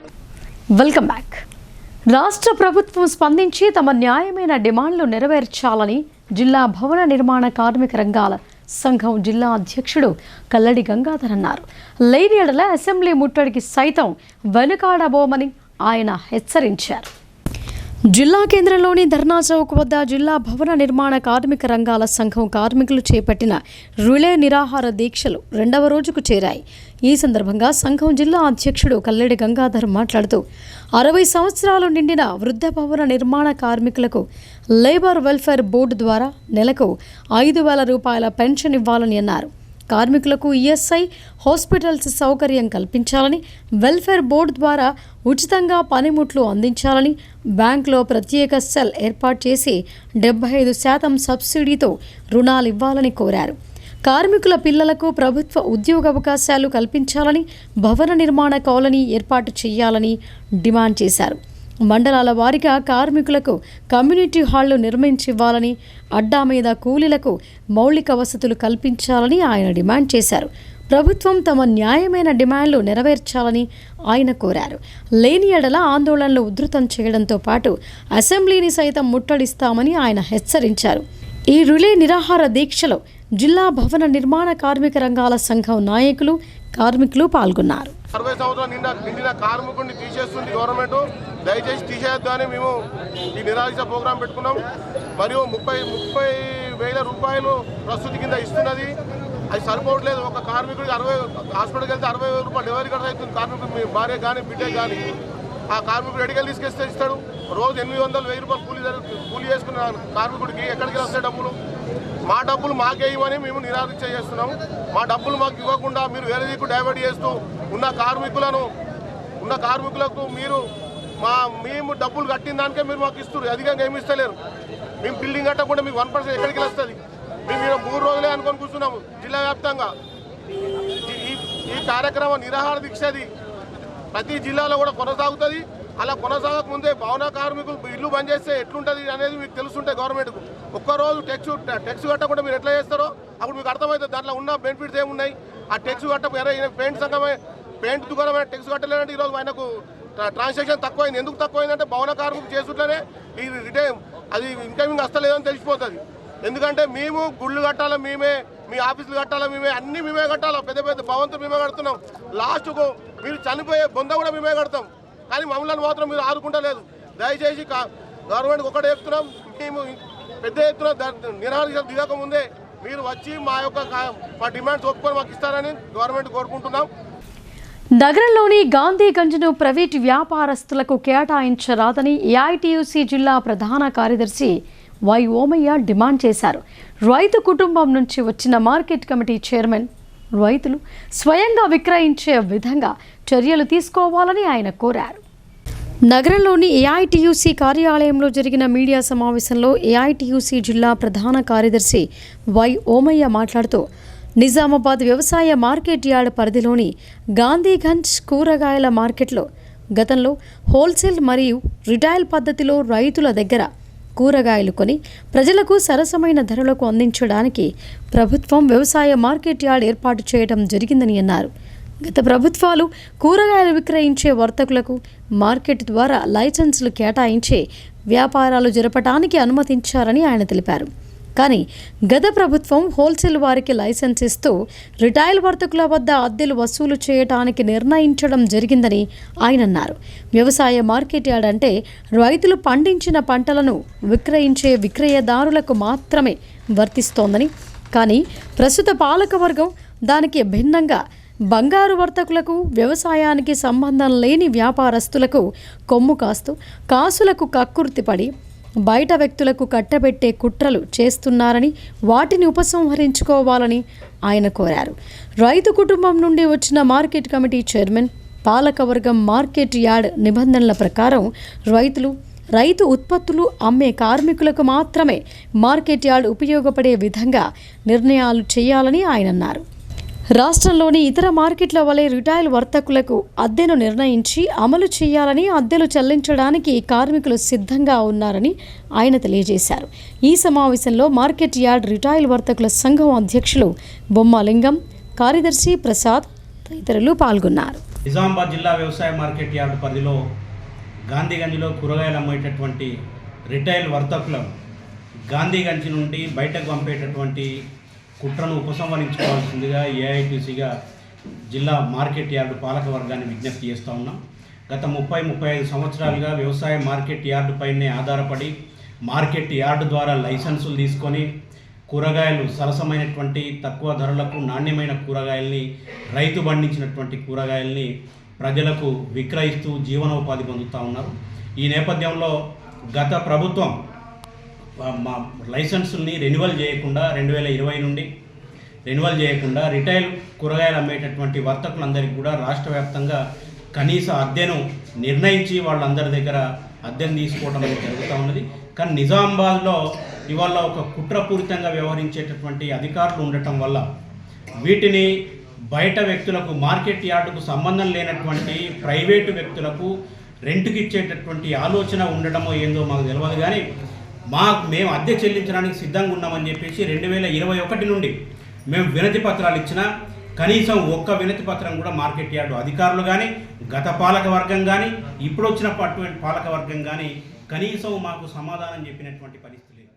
Welcome back. రాష్ట్ర ప్రభుత్వం స్పందించి తమ న్యాయమైన డిమాండ్లు నెరవేర్చాలని జిల్లా భవన నిర్మాణ కార్మిక రంగాల సంఘం జిల్లా అధ్యక్షుడు కల్లడి గంగాధర్ అన్నారు. లేని ఎడల అసెంబ్లీ ముట్టడికి సైతం వెనుకాడబోమని ఆయన హెచ్చరించారు. జిల్లా కేంద్రంలోని ధర్నా చౌక్ వద్ద జిల్లా భవన నిర్మాణ కార్మిక రంగాల సంఘం కార్మికులు చేపట్టిన రిలే నిరాహార దీక్షలు 2వ రోజుకు చేరాయి. ఈ సందర్భంగా సంఘం జిల్లా అధ్యక్షుడు కల్లెడి గంగాధర్ మాట్లాడుతూ 60 సంవత్సరాలు నిండిన వృద్ధ భవన నిర్మాణ కార్మికులకు లేబర్ వెల్ఫేర్ బోర్డు ద్వారా నెలకు 5,000 రూపాయల పెన్షన్ ఇవ్వాలని అన్నారు. కార్మికులకు ఈఎస్ఐ హాస్పిటల్స్ సౌకర్యం కల్పించాలని, వెల్ఫేర్ బోర్డు ద్వారా ఉచితంగా పనిముట్లు అందించాలని, బ్యాంకులో ప్రత్యేక సెల్ ఏర్పాటు చేసి 75% సబ్సిడీతో రుణాలు ఇవ్వాలని కోరారు. కార్మికుల పిల్లలకు ప్రభుత్వ ఉద్యోగ అవకాశాలు కల్పించాలని, భవన నిర్మాణ కాలనీ ఏర్పాటు చేయాలని డిమాండ్ చేశారు. మండలాల వారీగా కార్మికులకు కమ్యూనిటీ హాళ్లు నిర్మించి ఇవ్వాలని, అడ్డా మీద కూలీలకు మౌలిక వసతులు కల్పించాలని ఆయన డిమాండ్ చేశారు. ప్రభుత్వం తమ న్యాయమైన డిమాండ్లు నెరవేర్చాలని ఆయన కోరారు. లేని ఎడల ఆందోళనలు ఉధృతం చేయడంతో పాటు అసెంబ్లీని సైతం ముట్టడిస్తామని ఆయన హెచ్చరించారు. ఈ రిలే నిరాహార దీక్షలో జిల్లా భవన నిర్మాణ కార్మిక రంగాల సంఘం నాయకులు, కార్మికులు పాల్గొన్నారు. 60 సంవత్సరాలు నిండిన కార్మికుడిని తీసేస్తుంది గవర్నమెంట్. దయచేసి తీసేయద్దు అని మేము ఈ నిరాశ ప్రోగ్రాం పెట్టుకున్నాం. మరియు 30,000 రూపాయలు ప్రస్తుతి కింద ఇస్తున్నది. అది సరిపోవట్లేదు. ఒక కార్మికుడికి హాస్పిటల్కి వెళ్తే 60,000 రూపాయలు డెలివరీ ఖర్చు అవుతుంది. కార్మికుడు మీ భార్య కానీ బిడ్డ కానీ ఆ కార్మికుడు ఎడికెళ్ళి తీసుకొస్తే ఇస్తాడు. రోజు 800-1000 రూపాయలు కూలీ చేసుకున్న కార్మికుడికి ఎక్కడికి వస్తాయి డబ్బులు? మా డబ్బులు మాకే ఇవ్వని మేము నిరాదీక్ష చేస్తున్నాం. మా డబ్బులు మాకు ఇవ్వకుండా మీరు వేరే దిక్కు డైవర్ట్ చేస్తూ ఉన్న కార్మికులకు మేము డబ్బులు కట్టిన దానికే మీరు మాకు ఇస్తారు. అధికంగా ఏమి ఇస్తలేరు. మేము బిల్డింగ్ కట్టకుండా మీకు 1% ఎక్కడికి వస్తుంది? మేము 3 రోజులే అనుకొని కూర్చున్నాము జిల్లా వ్యాప్తంగా. ఈ కార్యక్రమం నిరాహార దీక్షది ప్రతి జిల్లాలో కూడా కొనసాగుతుంది. అలా కొనసాగక ముందే భవన కార్మికులు ఇల్లు బంద్ చేస్తే ఎట్లుంటుంది అనేది మీకు తెలుసుంటాయి. గవర్నమెంట్కు ఒక్కరోజు టెక్స్ కట్టకుండా మీరు ఎట్లా చేస్తారో అప్పుడు మీకు అర్థమవుతుంది. దాంట్లో ఉన్న బెనిఫిట్స్ ఏమున్నాయి. ఆ టెక్స్ పెయింట్ దుకాణమైన టెక్స్ కట్టలేదంటే ఈరోజు ఆయనకు ట్రాన్సాక్షన్ తక్కువైంది. ఎందుకు తక్కువైందంటే భవన కార్మికులు చేస్తుంటేనే ఈ రిటైన్ అది ఇన్కమింగ్ వస్తలేదని తెలిసిపోతుంది. ఎందుకంటే మేము గుళ్ళు కట్టాలా మేమే, మీ ఆఫీసులు కట్టాలా మేమే, అన్నీ మేమే కట్టాలా. పెద్ద పెద్ద భవంతులు మేమే కడుతున్నాం. లాస్ట్కు మీరు చనిపోయే బొంద కూడా మేమే కడతాం. కానీ మమ్మల్ని మాత్రం మీరు ఆదుకుంటలేదు. దయచేసి గవర్నమెంట్కి ఒకటే చెప్తున్నాం. మేము పెద్ద ఎత్తున నిరాహార దిగక ముందే మీరు వచ్చి మా డిమాండ్స్ ఒప్పుకొని మాకు ఇస్తారని గవర్నమెంట్ కోరుకుంటున్నాం. నగరంలోని గాంధీగంజ్ను ప్రైవేటు వ్యాపారస్తులకు కేటాయించరాదని ఏఐటీయూసీ జిల్లా ప్రధాన కార్యదర్శి వై ఓమయ్య డిమాండ్ చేశారు. రైతు కుటుంబం నుంచి వచ్చిన మార్కెట్ కమిటీ చైర్మన్ రైతులు స్వయంగా విక్రయించే విధంగా చర్యలు తీసుకోవాలని ఆయన కోరారు. నగరంలోని ఏఐటీయూసీ కార్యాలయంలో జరిగిన మీడియా సమావేశంలో ఏఐటీయూసీ జిల్లా ప్రధాన కార్యదర్శి వై ఓమయ్య మాట్లాడుతూ, నిజామాబాద్ వ్యవసాయ మార్కెట్ యార్డ్ పరిధిలోని గాంధీగంజ్ కూరగాయల మార్కెట్లో గతంలో హోల్సేల్ మరియు రిటైల్ పద్ధతిలో రైతుల దగ్గర కూరగాయలు కొని ప్రజలకు సరసమైన ధరలకు అందించడానికి ప్రభుత్వం వ్యవసాయ మార్కెట్ యార్డ్ ఏర్పాటు చేయడం జరిగిందని అన్నారు. గత ప్రభుత్వాలు కూరగాయలు విక్రయించే వర్తకులకు మార్కెట్ ద్వారా లైసెన్సులు కేటాయించి వ్యాపారాలు జరపడానికి అనుమతించారని ఆయన తెలిపారు. కానీ గత ప్రభుత్వం హోల్సేల్ వారికి లైసెన్స్ ఇస్తూ రిటైల్ వర్తకుల వద్ద అద్దెలు వసూలు చేయడానికి నిర్ణయించడం జరిగిందని ఆయన అన్నారు. వ్యవసాయ మార్కెట్ యార్డ్ అంటే రైతులు పండించిన పంటలను విక్రయించే విక్రయదారులకు మాత్రమే వర్తిస్తోందని, కానీ ప్రస్తుత పాలకవర్గం దానికి భిన్నంగా బంగారు వర్తకులకు, వ్యవసాయానికి సంబంధం లేని వ్యాపారస్తులకు కొమ్ము కాస్తూ కాసులకు కక్కుర్తిపడి బయట వ్యక్తులకు కట్టబెట్టే కుట్రలు చేస్తున్నారని, వాటిని ఉపసంహరించుకోవాలని ఆయన కోరారు. రైతు కుటుంబం నుండి వచ్చిన మార్కెట్ కమిటీ చైర్మన్, పాలకవర్గం మార్కెట్ యార్డ్ నిబంధనల ప్రకారం రైతు ఉత్పత్తులు అమ్మే కార్మికులకు మాత్రమే మార్కెట్ యార్డ్ ఉపయోగపడే విధంగా నిర్ణయాలు చేయాలని ఆయన అన్నారు. రాష్ట్రంలోని ఇతర మార్కెట్ల వలె రిటైల్ వర్తకులకు అద్దెను నిర్ణయించి అమలు చేయాలని, అద్దెలు చెల్లించడానికి కార్మికులు సిద్ధంగా ఉన్నారని ఆయన తెలియజేశారు. ఈ సమావేశంలో మార్కెట్ యార్డ్ రిటైల్ వర్తకుల సంఘం అధ్యక్షులు బొమ్మలింగం, కార్యదర్శి ప్రసాద్ తదితరులు పాల్గొన్నారు. నిజామాబాద్ జిల్లా వ్యవసాయ మార్కెట్ యార్డ్ పరిధిలో గాంధీగంజ్లో కూరగాయలు అమ్మేటటువంటి రిటైల్ వర్తకులను గాంధీగంజ్ నుండి బయటకు పంపేటటువంటి కుట్రను ఉపసంహరించుకోవాల్సిందిగా ఏఐటీసీగా జిల్లా మార్కెట్ యార్డు పాలక వర్గాన్ని విజ్ఞప్తి చేస్తూ ఉన్నాం. గత 30-35 సంవత్సరాలుగా వ్యవసాయ మార్కెట్ యార్డు పైనే ఆధారపడి మార్కెట్ యార్డు ద్వారా లైసెన్సులు తీసుకొని కూరగాయలు సరసమైనటువంటి తక్కువ ధరలకు నాణ్యమైన కూరగాయల్ని, రైతు పండించినటువంటి కూరగాయల్ని ప్రజలకు విక్రయిస్తూ జీవనోపాధి పొందుతూ ఉన్నారు. ఈ నేపథ్యంలో గత ప్రభుత్వం లైసెన్సుల్ని రెన్యువల్ చేయకుండా 2020 నుండి రెన్యువల్ చేయకుండా రిటైల్ కూరగాయలు అమ్మేటటువంటి వర్తకులందరికీ కూడా రాష్ట్ర వ్యాప్తంగా కనీస అద్దెను నిర్ణయించి వాళ్ళందరి దగ్గర అద్దెను తీసుకోవడం అనేది జరుగుతూ ఉన్నది. కానీ నిజామాబాద్లో ఇవాళ ఒక కుట్రపూరితంగా వ్యవహరించేటటువంటి అధికారులు ఉండటం వల్ల వీటిని బయట వ్యక్తులకు, మార్కెట్ యార్డుకు సంబంధం లేనటువంటి ప్రైవేటు వ్యక్తులకు రెంట్కి ఇచ్చేటటువంటి ఆలోచన ఉండటమో ఏందో మాకు తెలియదు. కానీ మేము అద్దె చెల్లించడానికి సిద్ధంగా ఉన్నామని చెప్పేసి 2021 నుండి మేము వినతి పత్రాలు ఇచ్చినా కనీసం ఒక్క వినతి పత్రం కూడా మార్కెట్ యార్డు అధికారులు కానీ, గత పాలక వర్గం కానీ, ఇప్పుడు వచ్చిన పాలక వర్గం కానీ కనీసం మాకు సమాధానం చెప్పినటువంటి పరిస్థితి లేదు.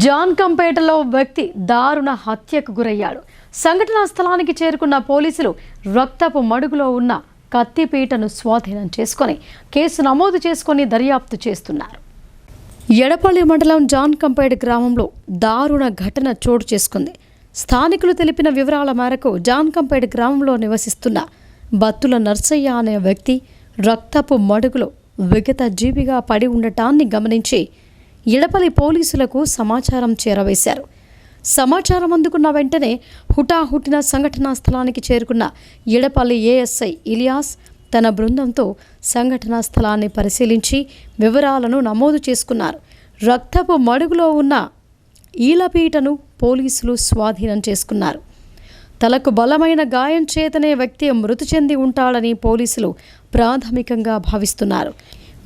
జాన్కంపేటలో వ్యక్తి దారుణ హత్యకు గురయ్యాడు. సంఘటనా స్థలానికి చేరుకున్న పోలీసులు రక్తపు మడుగులో ఉన్న కత్తిపీటను స్వాధీనం చేసుకొని కేసు నమోదు చేసుకొని దర్యాప్తు చేస్తున్నారు. ఎడపల్లి మండలం జాన్కంపేట గ్రామంలో దారుణ ఘటన చోటు చేసుకుంది. స్థానికులు తెలిపిన వివరాల మేరకు జాన్కంపేట గ్రామంలో నివసిస్తున్న బత్తుల నర్సయ్య అనే వ్యక్తి రక్తపు మడుగులో విగత జీవిగా పడి ఉండటాన్ని గమనించి ఎడపల్లి పోలీసులకు సమాచారం చేరవేశారు. సమాచారం అందుకున్న వెంటనే హుటాహుటిన సంఘటనా స్థలానికి చేరుకున్న ఎడపల్లి ఏఎస్ఐ ఇలియాస్ తన బృందంతో సంఘటనా స్థలాన్ని పరిశీలించి వివరాలను నమోదు చేసుకున్నారు. రక్తపు మడుగులో ఉన్న ఈలపీటను పోలీసులు స్వాధీనం చేసుకున్నారు. తలకు బలమైన గాయం చేతనే వ్యక్తి మృతి చెంది ఉంటాడని పోలీసులు ప్రాథమికంగా భావిస్తున్నారు.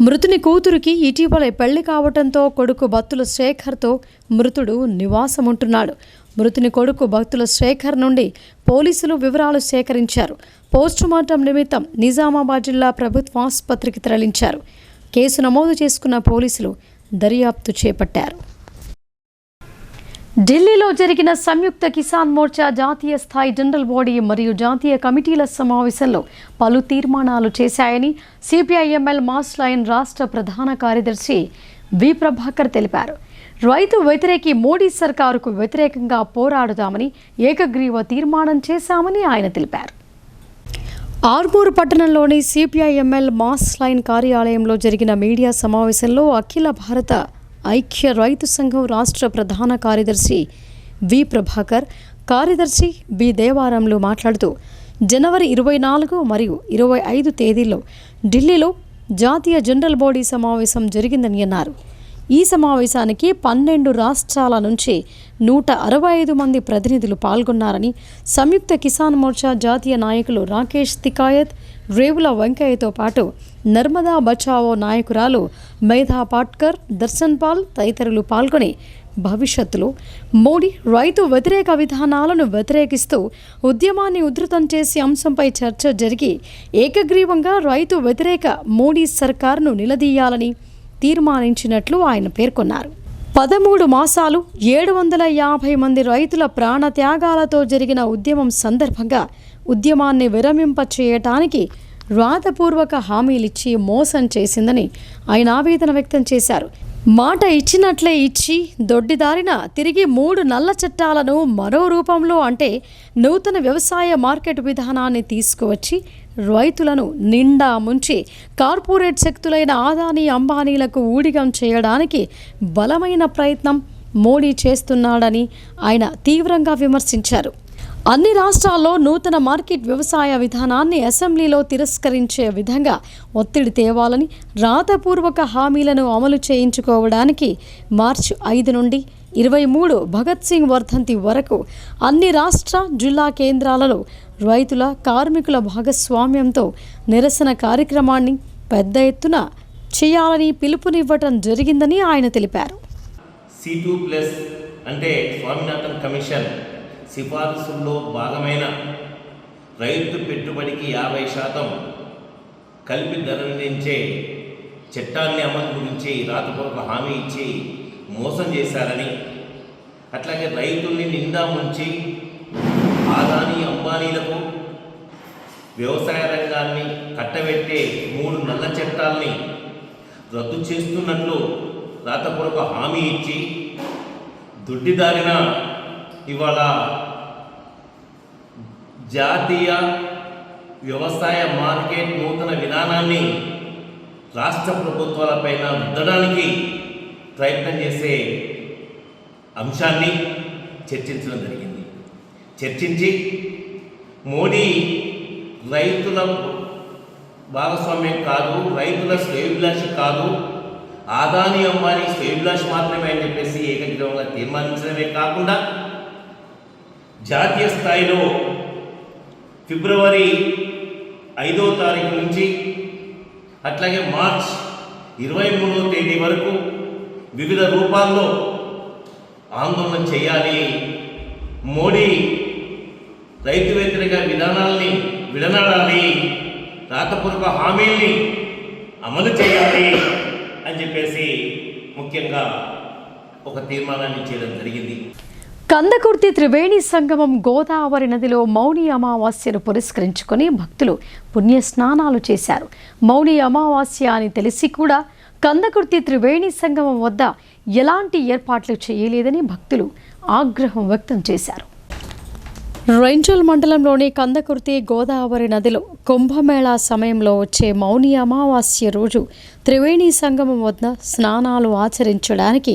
మృతుని కూతురికి ఇటీవలే పెళ్లి కావడంతో కొడుకు బత్తుల శేఖర్తో మృతుడు నివాసముంటున్నాడు. మృతుని కొడుకు బత్తుల శేఖర్ నుండి పోలీసులు వివరాలు సేకరించారు. పోస్టుమార్టం నిమిత్తం నిజామాబాద్ జిల్లా ప్రభుత్వ ఆసుపత్రికి తరలించారు. కేసు నమోదు చేసుకున్న పోలీసులు దర్యాప్తు చేపట్టారు. ఢిల్లీలో జరిగిన సంయుక్త కిసాన్ మోర్చా జాతీయ స్థాయి జనరల్ బాడీ మరియు జాతీయ కమిటీల సమావేశంలో పలు తీర్మానాలు చేశాయని సిపిఐఎంఎల్ మాస్ లైన్ రాష్ట్ర ప్రధాన కార్యదర్శి వి ప్రభాకర్ తెలిపారు. రైతు వ్యతిరేకి మోడీ సర్కారుకు వ్యతిరేకంగా పోరాడుతామని ఏకగ్రీవ తీర్మానం చేశామని ఆయన తెలిపారు. ఆర్మూరు పట్టణంలోని సిపిఐఎంఎల్ మాస్ లైన్ కార్యాలయంలో జరిగిన మీడియా సమావేశంలో అఖిల భారత ఐక్య రైతు సంఘం రాష్ట్ర ప్రధాన కార్యదర్శి వి ప్రభాకర్, కార్యదర్శి బి దేవారంలు మాట్లాడుతూ జనవరి 24 మరియు 25 తేదీల్లో ఢిల్లీలో జాతీయ జనరల్ బాడీ సమావేశం జరిగిందని అన్నారు. ఈ సమావేశానికి 12 రాష్ట్రాల నుంచి 165 మంది ప్రతినిధులు పాల్గొన్నారని, సంయుక్త కిసాన్ మోర్చా జాతీయ నాయకులు రాకేష్ తికాయత్, రేవుల వెంకయ్యతో పాటు నర్మదా బచావో నాయకురాలు మేధా పాట్కర్, దర్శన్ పాల్ తదితరులు పాల్గొని భవిష్యత్తులో మోడీ రైతు వ్యతిరేక విధానాలను వ్యతిరేకిస్తూ ఉద్యమాన్ని ఉధృతం చేసే అంశంపై చర్చ జరిగి ఏకగ్రీవంగా రైతు వ్యతిరేక మోడీ సర్కారును నిలదీయాలని తీర్మానించినట్లు ఆయన పేర్కొన్నారు. 13 మాసాలు 750 మంది రైతుల ప్రాణత్యాగాలతో జరిగిన ఉద్యమం సందర్భంగా ఉద్యమాన్ని విరమింపచేయటానికి రాతపూర్వక హామీలిచ్చి మోసం చేసిందని ఆయన ఆవేదన వ్యక్తం చేశారు. మాట ఇచ్చినట్లే ఇచ్చి దొడ్డిదారిన తిరిగి 3 నల్ల చట్టాలను మరో రూపంలో అంటే నూతన వ్యవసాయ మార్కెట్ విధానాన్ని తీసుకువచ్చి రైతులను నిండా ముంచి కార్పొరేట్ శక్తులైన ఆదానీ అంబానీలకు ఊడిగం చేయడానికి బలమైన ప్రయత్నం మోడీ చేస్తున్నాడని ఆయన తీవ్రంగా విమర్శించారు. అన్ని రాష్ట్రాల్లో నూతన మార్కెట్ వ్యవసాయ విధానాన్ని అసెంబ్లీలో తిరస్కరించే విధంగా ఒత్తిడి తేవాలని, రాతపూర్వక హామీలను అమలు చేయించుకోవడానికి మార్చి 5 నుండి 23 భగత్ సింగ్ వర్ధంతి వరకు అన్ని రాష్ట్ర జిల్లా కేంద్రాలలో రైతుల, కార్మికుల భాగస్వామ్యంతో నిరసన కార్యక్రమాన్ని పెద్ద ఎత్తున చేయాలని పిలుపునివ్వటం జరిగిందని ఆయన తెలిపారు. C2+ అంటే స్వామినాథన్ కమిషన్ సిఫారసుల్లో భాగమైన రైతు పెట్టుబడికి 50% కలిపి ధర నిర్ణయించే చట్టాన్ని అమలు గురించి రాతపూర్వక హామీ ఇచ్చి మోసం చేశారని, అట్లాగే రైతుల్ని నిండా ముంచి ఆదానీ అంబానీలకు వ్యవసాయ రంగాన్ని కట్టబెట్టే 3 నల్ల చట్టాల్ని రద్దు చేస్తున్నట్లు రాతపూర్వక హామీ ఇచ్చి దుడ్డిదారిన ఇవాళ జాతీయ వ్యవసాయ మార్కెట్ నూతన విధానాన్ని రాష్ట్ర ప్రభుత్వాలపైన రుద్దడానికి ప్రయత్నం చేసే అంశాన్ని చర్చించడం జరిగింది. చర్చించి మోడీ రైతుల భాగస్వామ్యం కాదు, రైతుల శ్రేయోభిలాషి కాదు, ఆదాని అంబానీ శ్రేయోభిలాషి మాత్రమే అని చెప్పేసి ఏకగ్రీవంగా తీర్మానించడమే కాకుండా జాతీయ స్థాయిలో ఫిబ్రవరి 5వ తారీఖు నుంచి అట్లాగే మార్చ్ 23వ తేదీ వరకు వివిధ రూపాల్లో ఆందోళన చేయాలి. మోడీ రైతు వ్యతిరేక విధానాల్ని విడనాడాలి, రాతపూర్వక హామీల్ని అమలు చేయాలి అని చెప్పేసి ముఖ్యంగా ఒక తీర్మానాన్ని చేయడం జరిగింది. కందకుర్తి త్రివేణి సంగమం గోదావరి నదిలో మౌని అమావాస్యను పురస్కరించుకొని భక్తులు పుణ్యస్నానాలు చేశారు. మౌని అమావాస్య అని తెలిసి కూడా కందకుర్తి త్రివేణి సంగమం వద్ద ఎలాంటి ఏర్పాట్లు చేయలేదని భక్తులు ఆగ్రహం వ్యక్తం చేశారు. రెంజల్ మండలంలోని కందకుర్తి గోదావరి నదిలో కుంభమేళా సమయంలో వచ్చే మౌని అమావాస్య రోజు త్రివేణి సంగమం వద్ద స్నానాలు ఆచరించడానికి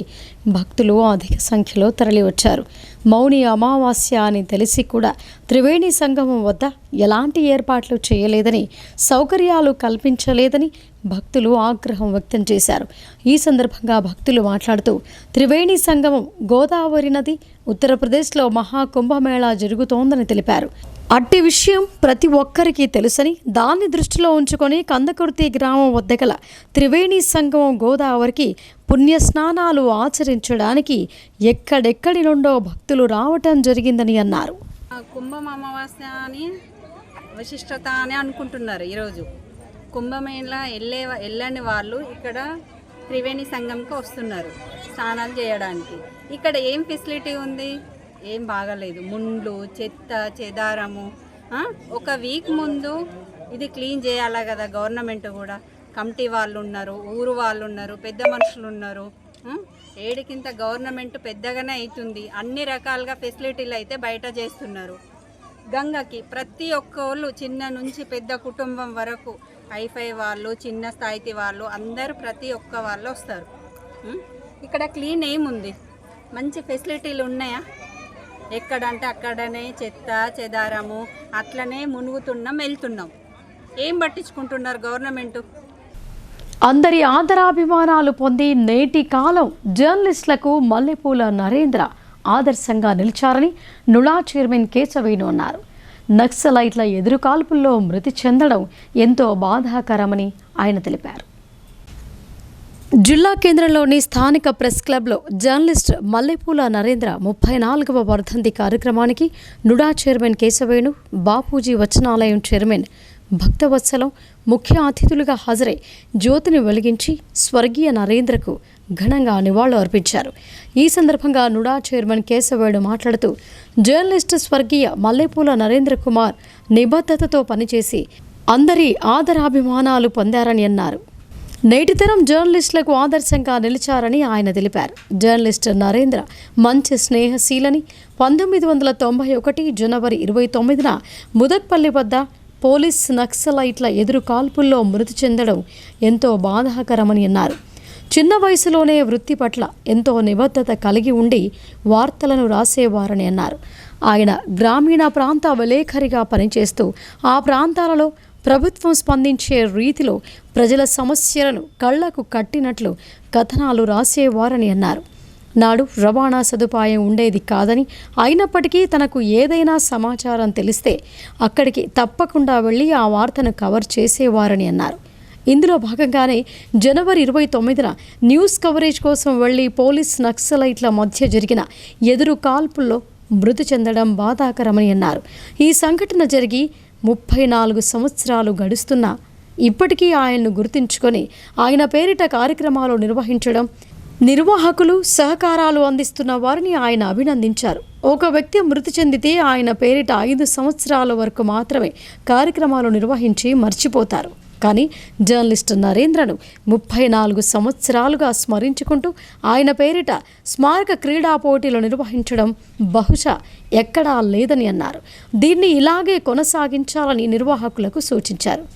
భక్తులు అధిక సంఖ్యలో తరలివచ్చారు. మౌని అమావాస్య అని తెలిసి కూడా త్రివేణి సంగమం వద్ద ఎలాంటి ఏర్పాట్లు చేయలేదని, సౌకర్యాలు కల్పించలేదని భక్తులు ఆగ్రహం వ్యక్తం చేశారు. ఈ సందర్భంగా భక్తులు మాట్లాడుతూ త్రివేణి సంగమం గోదావరి నది ఉత్తరప్రదేశ్లో మహాకుంభమేళా జరుగుతోందని తెలిపారు. అట్టి విషయం ప్రతి ఒక్కరికి తెలుసని, దాన్ని దృష్టిలో ఉంచుకొని కందకుర్తి గ్రామం వద్ద గల త్రివేణి సంగమం గోదావరికి పుణ్యస్నానాలు ఆచరించడానికి ఎక్కడెక్కడి నుండో భక్తులు రావటం జరిగిందని అన్నారు. కుంభం అమావాస్య అని విశిష్టత అని అనుకుంటున్నారు. ఈరోజు కుంభమేళా వెళ్ళని వాళ్ళు ఇక్కడ త్రివేణి సంగంకి వస్తున్నారు స్నానాలు చేయడానికి. ఇక్కడ ఏం ఫెసిలిటీ ఉంది? ఏం బాగాలేదు. ముండ్లు, చెత్త, చెదారము. ఒక వీక్ ముందు ఇది క్లీన్ చేయాలా కదా గవర్నమెంట్ కూడా. కమిటీ వాళ్ళు ఉన్నారు, ఊరు వాళ్ళు ఉన్నారు, పెద్ద మనుషులు ఉన్నారు. ఏడికింత గవర్నమెంట్ పెద్దగానే అవుతుంది. అన్ని రకాలుగా ఫెసిలిటీలు అయితే బయట చేస్తున్నారు. గంగకి ప్రతి ఒక్కళ్ళు చిన్న నుంచి పెద్ద కుటుంబం వరకు హైఫై వాళ్ళు, చిన్న స్థాయి వాళ్ళు అందరూ ప్రతి ఒక్క వాళ్ళు వస్తారు. ఇక్కడ క్లీన్ ఏముంది? మంచి ఫెసిలిటీలు ఉన్నాయా? ఎక్కడంటే అక్కడనే చెత్త చెదారము అట్లనే మునుగుతున్నాం, వెళ్తున్నాం. ఏం పట్టించుకుంటున్నారు గవర్నమెంటు? అందరి ఆదరాభిమానాలు పొంది నేటి కాలం జర్నలిస్టులకు మల్లెపూల నరేంద్ర ఆదర్శంగా నిలిచారని నుడా చైర్మన్ కేశవేణు అన్నారు. నక్సలైట్ల ఎదురుకాల్పుల్లో మృతి చెందడం ఎంతో బాధాకరమని ఆయన తెలిపారు. జిల్లా కేంద్రంలోని స్థానిక ప్రెస్ క్లబ్లో జర్నలిస్ట్ మల్లెపూల నరేంద్ర 34వ వర్ధంతి కార్యక్రమానికి నుడా చైర్మన్ కేశవేణు, బాపూజీ వచనాలయం చైర్మన్ భక్తవత్సలం ముఖ్య అతిథులుగా హాజరై జ్యోతిని వెలిగించి స్వర్గీయ నరేంద్రకు ఘనంగా నివాళులు అర్పించారు. ఈ సందర్భంగా నుడా చైర్మన్ కేశవేణు మాట్లాడుతూ జర్నలిస్టు స్వర్గీయ మల్లెపూల నరేంద్ర కుమార్ నిబద్ధతతో పనిచేసి అందరి ఆదరాభిమానాలు పొందారని అన్నారు. నేటితరం జర్నలిస్టులకు ఆదర్శంగా నిలిచారని ఆయన తెలిపారు. జర్నలిస్ట్ నరేంద్ర మంచి స్నేహశీలని 1991 జనవరి 29న ముదక్పల్లి వద్ద పోలీస్ నక్సలైట్ల ఎదురు కాల్పుల్లో మృతి చెందడం ఎంతో బాధాకరమని అన్నారు. చిన్న వయసులోనే వృత్తి పట్ల ఎంతో నిబద్ధత కలిగి ఉండి వార్తలను రాసేవారని అన్నారు. ఆయన గ్రామీణ ప్రాంత విలేఖరిగా పనిచేస్తూ ఆ ప్రాంతాలలో ప్రభుత్వం స్పందించే రీతిలో ప్రజల సమస్యలను కళ్లకు కట్టినట్లు కథనాలు రాసేవారని అన్నారు. నాడు రవాణా సదుపాయం ఉండేది కాదని, అయినప్పటికీ తనకు ఏదైనా సమాచారం తెలిస్తే అక్కడికి తప్పకుండా వెళ్ళి ఆ వార్తను కవర్ చేసేవారని అన్నారు. ఇందులో భాగంగానే జనవరి 29న న్యూస్ కవరేజ్ కోసం వెళ్లి పోలీస్ నక్సలైట్ల మధ్య జరిగిన ఎదురు కాల్పుల్లో మృతి చెందడం బాధాకరమని అన్నారు. ఈ సంఘటన జరిగి 34 సంవత్సరాలు గడుస్తున్నా ఇప్పటికీ ఆయన్ను గుర్తుంచుకొని ఆయన పేరిట కార్యక్రమాలు నిర్వహించడం, నిర్వాహకులు సహకారాలు అందిస్తున్న వారిని ఆయన అభినందించారు. ఒక వ్యక్తి మృతి చెందితే ఆయన పేరిట 5 సంవత్సరాల వరకు మాత్రమే కార్యక్రమాలు నిర్వహించి మర్చిపోతారు. కానీ జర్నలిస్టు నరేంద్రను 34 సంవత్సరాలుగా స్మరించుకుంటూ ఆయన పేరిట స్మారక క్రీడా పోటీలు నిర్వహించడం బహుశా ఎక్కడా లేదని అన్నారు. దీన్ని ఇలాగే కొనసాగించాలని నిర్వాహకులకు సూచించారు.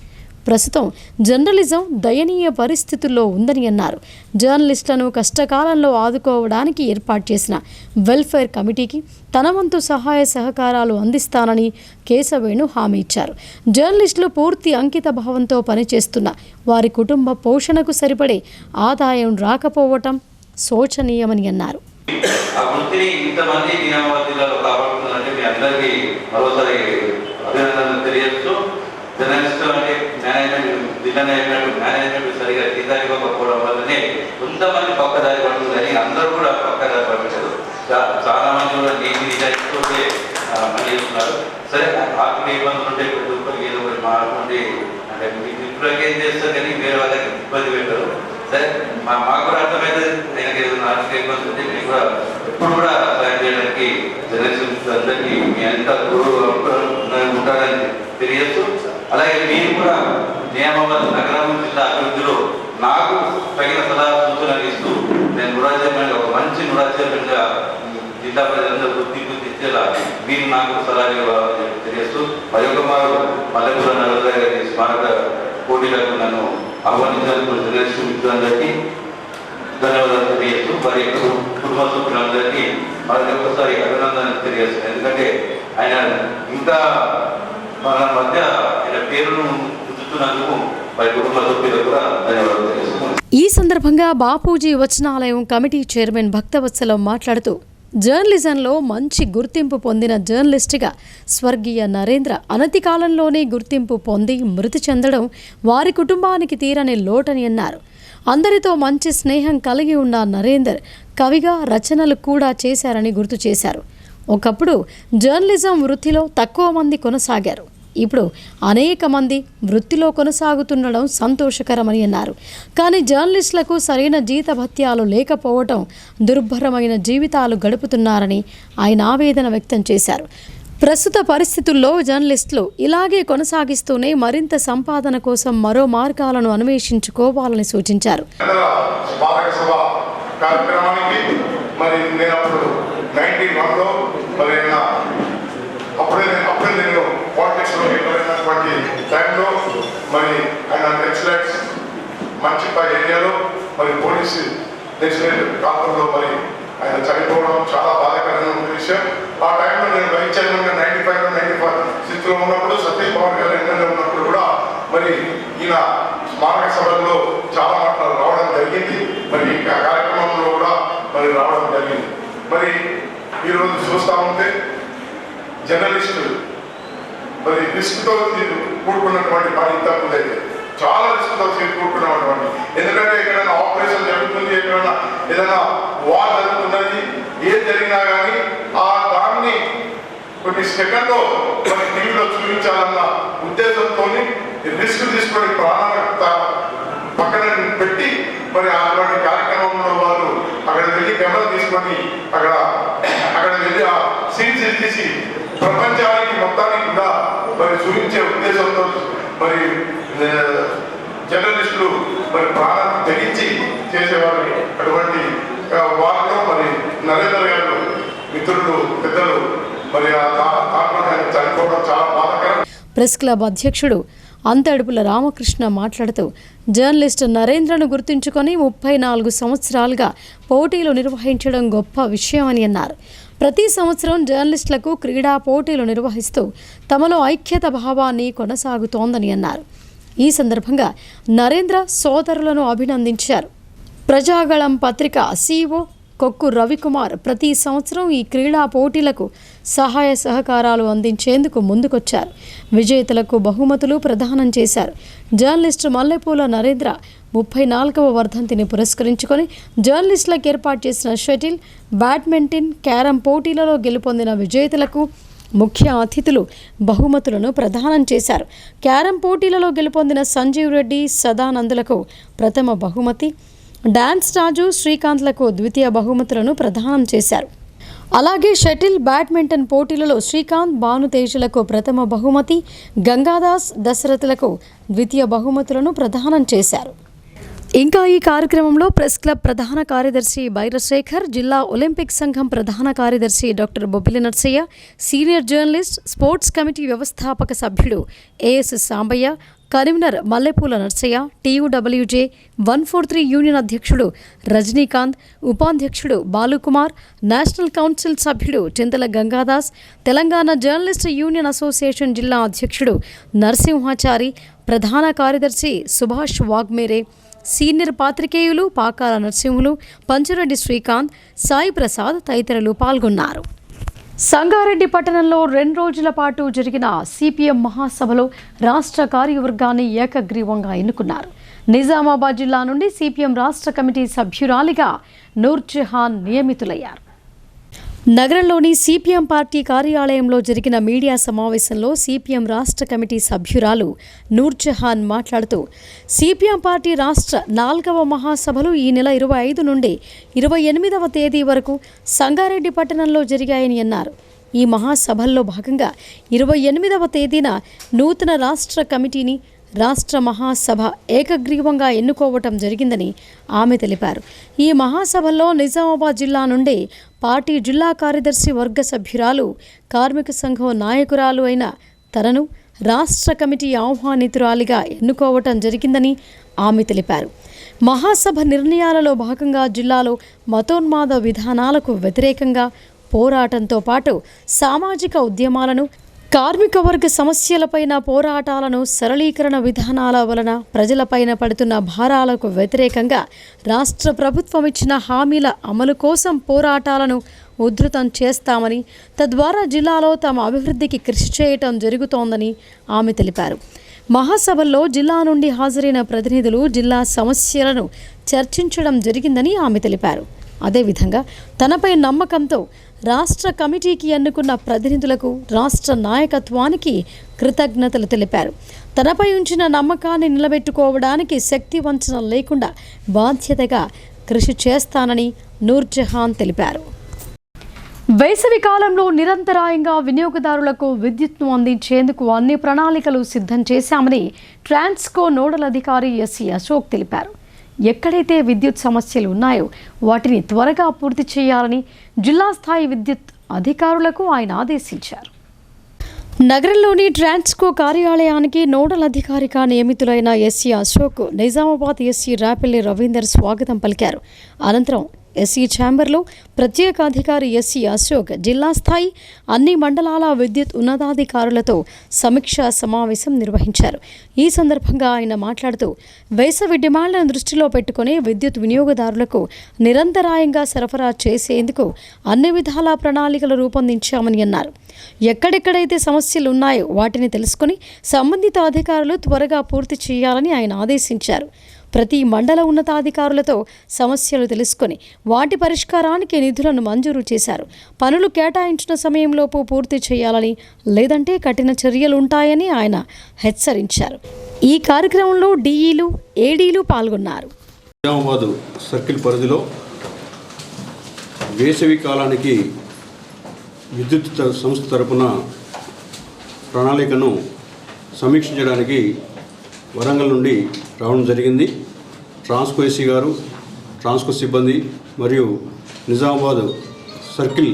ప్రస్తుతం జర్నలిజం దయనీయ పరిస్థితుల్లో ఉందని అన్నారు. జర్నలిస్టులను కష్టకాలంలో ఆదుకోవడానికి ఏర్పాటు చేసిన వెల్ఫేర్ కమిటీకి తన వంతు సహాయ సహకారాలు అందిస్తానని కేశవేణు హామీ ఇచ్చారు. జర్నలిస్టులు పూర్తి అంకిత భావంతో పనిచేస్తున్న వారి కుటుంబ పోషణకు సరిపడే ఆదాయం రాకపోవటం శోచనీయమని అన్నారు. ఆ వృత్తిని ఇంతమంది నిజామాబాద్ జిల్లాలో కాపాడుతుందంటే మీ అందరికీ మరోసారి అభినందనలు తెలియజేస్తూ, జర్నలిస్ట్ అంటే మేనేజ్మెంట్ సరిగా దిగాలి ఇవ్వకపోవడం వల్లనే కొంతమంది పక్కదారి పడుతుందని అందరూ కూడా పక్కదారి పడలేదు. చాలా మంది కూడా నీటి నిజాయితీతో పనిచేస్తున్నారు. సరే ఆర్థిక ఇబ్బందులు ఉంటే ప్రతి ఒక్కరికి ఏదో ఒకటి మాట్లాడి అంటే మీకు ఇప్పటికే ఏం చేస్తారు కానీ వేరే వాళ్ళకి ఇబ్బంది పెట్టారు. సరే మాకు కూడా అర్థమైతే నేను ఏదైనా ఆర్థిక ఇబ్బంది ఉంటే మీకు కూడా ఎప్పుడు కూడా సాయం చేయడానికి జర్నలిస్ట్ అందరికీ మీ అంతా ఉంటారని తెలియజేస్తూ, అలాగే మీరు కూడా నిజామాబాద్ నగరం జిల్లా అభివృద్ధిలో నాకు తగిన సలహా సూచనలు ఇస్తూ నేను నురాజమైన ఒక మంచి నురాజంగా జిల్లా ప్రజలందరూ గుర్తింపు తెచ్చేలా మీరు నాకు సలహా తెలియజేస్తూ, మరొకమారు మల్లెపూర నగర గారి స్మారక పోటీలకు నన్ను ఆహ్వానించినందుకు జర్నలిస్టు మిత్రులందరికీ ధన్యవాదాలు తెలియజేస్తూ, వారి యొక్క కుటుంబ సభ్యులందరికీ మరొకసారి అభినందనలు తెలియజేస్తాను. ఎందుకంటే ఆయన ఇంకా మన మధ్య ఆయన పేరును ఉంచుతున్నందుకు వారి కుటుంబ సభ్యులకు కూడా ధన్యవాదాలు తెలియజేస్తున్నాను. ఈ సందర్భంగా బాపూజీ వచనాలయం కమిటీ చైర్మన్ భక్తవత్సలం మాట్లాడుతూ, జర్నలిజంలో మంచి గుర్తింపు పొందిన జర్నలిస్టుగా స్వర్గీయ నరేంద్ర అనతి కాలంలోనే గుర్తింపు పొంది మృతి చెందడం వారి కుటుంబానికి తీరని లోటని అన్నారు. అందరితో మంచి స్నేహం కలిగి ఉన్న నరేందర్ కవిగా రచనలు కూడా చేశారని గుర్తు చేశారు. ఒకప్పుడు జర్నలిజం వృత్తిలో తక్కువ మంది కొనసాగారు. ఇప్పుడు అనేక మంది వృత్తిలో కొనసాగుతుండడం సంతోషకరమని అన్నారు. కానీ జర్నలిస్టులకు సరైన జీతభత్యాలు లేకపోవటం దుర్భరమైన జీవితాలు గడుపుతున్నారని ఆయన ఆవేదన వ్యక్తం చేశారు. ప్రస్తుత పరిస్థితుల్లో జర్నలిస్టులు ఇలాగే కొనసాగిస్తూనే మరింత సంపాదన కోసం మరో మార్గాలను అన్వేషించుకోవాలని సూచించారు. అప్పుడే నేను పాలిటిక్స్లో వెళ్ళినటువంటి టైంలో మరి ఆయన లెజిస్లేట్స్ మంచిపై ఏరియాలో మరి పోలీసు లెజిస్లేటివ్ కాలంలో మరి ఆయన చనిపోవడం చాలా బాధాకరమైన విషయం. ఆ టైంలో నేను వైస్ చైర్మన్గా 95-96లో ఉన్నప్పుడు సతీష్ పవన్ గారు ఎమ్మెల్యే ఉన్నప్పుడు కూడా మరి ఈయన స్మారక సభల్లో చాలా మాటలు రావడం జరిగింది. మరి ఆ కార్యక్రమంలో కూడా మరి రావడం జరిగింది. మరి ఈరోజు చూస్తూ ఉంటే జర్నలిస్టులు మరి రిస్క్తో కూడుకున్నటువంటి పని ఇంతకుముందైతే చాలా రిస్క్తో కూడుకున్నటువంటి, ఎందుకంటే ఎక్కడైనా ఆపరేషన్ జరుగుతుంది, ఎక్కడైనా ఏదైనా వార్ జరుగుతున్నది, ఏది జరిగినా కానీ ఆ దాన్ని కొన్ని సెకండ్లో మరి టీవీలో చూపించాలన్న ఉద్దేశంతో రిస్క్ తీసుకొని ప్రాణాలకు పక్కన పెట్టి మరి అటువంటి కార్యక్రమంలో వాళ్ళు అక్కడ వెళ్ళి కెమెరా తీసుకొని అక్కడ వెళ్ళి ఆ సీన్స్ తీసి ప్రపంచానికి మొత్తానికి కూడా మరి చూపించే ఉద్దేశంతో మరి జర్నలిస్టులు మరి ప్రాణం తెగించి చేసేవారిని. అటువంటి వారిలో మరి నరేంద్ర గారు మిత్రులు పెద్దలు మరి చనిపోవడం చాలా బాధాకరం. ప్రెస్ క్లబ్ అధ్యక్షుడు అంతడుపుల రామకృష్ణ మాట్లాడుతూ, జర్నలిస్టు నరేంద్రను గుర్తుంచుకొని 34 సంవత్సరాలుగా పోటీలు నిర్వహించడం గొప్ప విషయమని అన్నారు. ప్రతి సంవత్సరం జర్నలిస్టులకు క్రీడా పోటీలు నిర్వహిస్తూ తమలో ఐక్యత భావాన్ని కొనసాగుతోందని అన్నారు. ఈ సందర్భంగా నరేంద్ర సోదరులను అభినందించారు. ప్రజాగళం పత్రిక CEO కొక్కు రవికుమార్ ప్రతి సంవత్సరం ఈ క్రీడా పోటీలకు సహాయ సహకారాలు అందించేందుకు ముందుకొచ్చారు. విజేతలకు బహుమతులు ప్రదానం చేశారు. జర్నలిస్టు మల్లెపూల నరేంద్ర 34వ వర్ధంతిని పురస్కరించుకొని జర్నలిస్టులకు ఏర్పాటు చేసిన షటిల్, బ్యాడ్మింటన్, క్యారమ్ పోటీలలో గెలుపొందిన విజేతలకు ముఖ్య అతిథులు బహుమతులను ప్రదానం చేశారు. క్యారమ్ పోటీలలో గెలుపొందిన సంజీవ్ రెడ్డి, సదానందులకు ప్రథమ బహుమతి, డాన్స్ రాజు, శ్రీకాంత్లకు ద్వితీయ బహుమతులను ప్రదానం చేశారు. అలాగే షటిల్, బ్యాడ్మింటన్ పోటీలలో శ్రీకాంత్, భానుతేజులకు ప్రథమ బహుమతి, గంగాదాస్, దశరథులకు ద్వితీయ బహుమతులను ప్రదానం చేశారు. ఇంకా ఈ కార్యక్రమంలో ప్రెస్ క్లబ్ ప్రధాన కార్యదర్శి బైరశేఖర్, జిల్లా ఒలింపిక్ సంఘం ప్రధాన కార్యదర్శి doctor Bobbili Narsaiah, senior journalist, sports committee వ్యవస్థాపక సభ్యుడు AS సాంబయ్య, కన్వీనర్ మల్లెపూల నర్సయ్య, TUWJ 143 యూనియన్ అధ్యక్షుడు రజనీకాంత్, ఉపాధ్యక్షుడు బాలుకుమార్, నేషనల్ కౌన్సిల్ సభ్యుడు Chintala Gangadas, Telangana journalist union association జిల్లా అధ్యక్షుడు నరసింహాచారి, ప్రధాన కార్యదర్శి సుభాష్ వాగ్మేరే, సీనియర్ పాత్రికేయులు పాకాల నరసింహులు, పంచురెడ్డి శ్రీకాంత్, సాయి ప్రసాద్ తదితరులు పాల్గొన్నారు. సంగారెడ్డి పట్టణంలో 2 రోజుల పాటు జరిగిన CPM మహాసభలో రాష్ట్ర కార్యవర్గాన్ని ఏకగ్రీవంగా ఎన్నుకున్నారు. నిజామాబాద్ జిల్లా నుండి CPM రాష్ట్ర కమిటీ సభ్యురాలిగా నూర్జహాన్ నియమితులయ్యారు. నగరంలోని CPM పార్టీ కార్యాలయంలో జరిగిన మీడియా సమావేశంలో CPM రాష్ట్ర కమిటీ సభ్యురాలు నూర్జహాన్ మాట్లాడుతూ CPM పార్టీ రాష్ట్ర 4వ మహాసభలు ఈ నెల 25 నుండి 28వ తేదీ వరకు సంగారెడ్డి పట్టణంలో జరిగాయని అన్నారు. ఈ మహాసభల్లో భాగంగా 28వ తేదీన నూతన రాష్ట్ర కమిటీని రాష్ట్ర మహాసభ ఏకగ్రీవంగా ఎన్నుకోవటం జరిగిందని ఆమె తెలిపారు. ఈ మహాసభల్లో నిజామాబాద్ జిల్లా నుండి పార్టీ జిల్లా కార్యదర్శి వర్గ సభ్యురాలు, కార్మిక సంఘం నాయకురాలు అయిన తనను రాష్ట్ర కమిటీ ఆహ్వానితురాలిగా ఎన్నుకోవటం జరిగిందని ఆమె తెలిపారు. మహాసభ నిర్ణయాలలో భాగంగా జిల్లాలో మతోన్మాద విధానాలకు వ్యతిరేకంగా పోరాటంతో పాటు సామాజిక ఉద్యమాలను, కార్మిక వర్గ సమస్యలపైన పోరాటాలను, సరళీకరణ విధానాల వలన ప్రజలపైన పడుతున్న భారాలకు వ్యతిరేకంగా రాష్ట్ర ప్రభుత్వం ఇచ్చిన హామీల అమలు కోసం పోరాటాలను ఉధృతం చేస్తామని, తద్వారా జిల్లాలో తమ అభివృద్ధికి కృషి చేయటం జరుగుతోందని ఆమె తెలిపారు. మహాసభల్లో జిల్లా నుండి హాజరైన ప్రతినిధులు జిల్లా సమస్యలను చర్చించడం జరిగిందని ఆమె తెలిపారు. అదేవిధంగా తనపై నమ్మకంతో రాష్ట్ర కమిటీకి ఎన్నుకున్న ప్రతినిధులకు, రాష్ట్ర నాయకత్వానికి కృతజ్ఞతలు తెలిపారు. తనపై ఉంచిన నమ్మకాన్ని నిలబెట్టుకోవడానికి శక్తి వంచన లేకుండా బాధ్యతగా కృషి చేస్తానని నూర్జహాన్ తెలిపారు. వేసవి కాలంలో నిరంతరాయంగా వినియోగదారులకు విద్యుత్ను అందించేందుకు అన్ని ప్రణాళికలు సిద్ధం చేశామని ట్రాన్స్కో నోడల్ అధికారి SC అశోక్ తెలిపారు. ఎక్కడైతే విద్యుత్ సమస్యలు ఉన్నాయో వాటిని త్వరగా పూర్తి చేయాలని జిల్లా స్థాయి విద్యుత్ అధికారులకు ఆయన ఆదేశించారు. నగరంలోని ట్రాన్స్కో కార్యాలయానికి నోడల్ అధికారిగా నియమితులైన SC అశోక్, నిజామాబాద్ SC రాపెల్లి రవీందర్ స్వాగతం పలికారు. అనంతరం SC ఛాంబర్లో ప్రత్యేక అధికారి SC అశోక్ జిల్లా స్థాయి అన్ని మండలాల విద్యుత్ ఉన్నతాధికారులతో సమీక్షా సమావేశం నిర్వహించారు. ఈ సందర్భంగా ఆయన మాట్లాడుతూ వేసవి డిమాండ్లను దృష్టిలో పెట్టుకుని విద్యుత్ వినియోగదారులకు నిరంతరాయంగా సరఫరా చేసేందుకు అన్ని విధాల ప్రణాళికలు రూపొందించామని అన్నారు. ఎక్కడెక్కడైతే సమస్యలు ఉన్నాయో వాటిని తెలుసుకుని సంబంధిత అధికారులు త్వరగా పూర్తి చేయాలని ఆయన ఆదేశించారు. ప్రతి మండల ఉన్నతాధికారులతో సమస్యలు తెలుసుకొని వాటి పరిష్కారానికి నిధులను మంజూరు చేశారు. పనులు కేటాయించిన సమయంలోపు పూర్తి చేయాలని, లేదంటే కఠిన చర్యలు ఉంటాయని ఆయన హెచ్చరించారు. ఈ కార్యక్రమంలో DEలు, ADలు పాల్గొన్నారు. నిజామాబాద్ సర్కిల్ పరిధిలో వేసవి కాలానికి విద్యుత్ సంస్థ తరపున ప్రణాళికను సమీక్షించడానికి వరంగల్ నుండి రావడం జరిగింది. ట్రాన్స్కో SC గారు, ట్రాన్స్కో సిబ్బంది మరియు నిజామాబాద్ సర్కిల్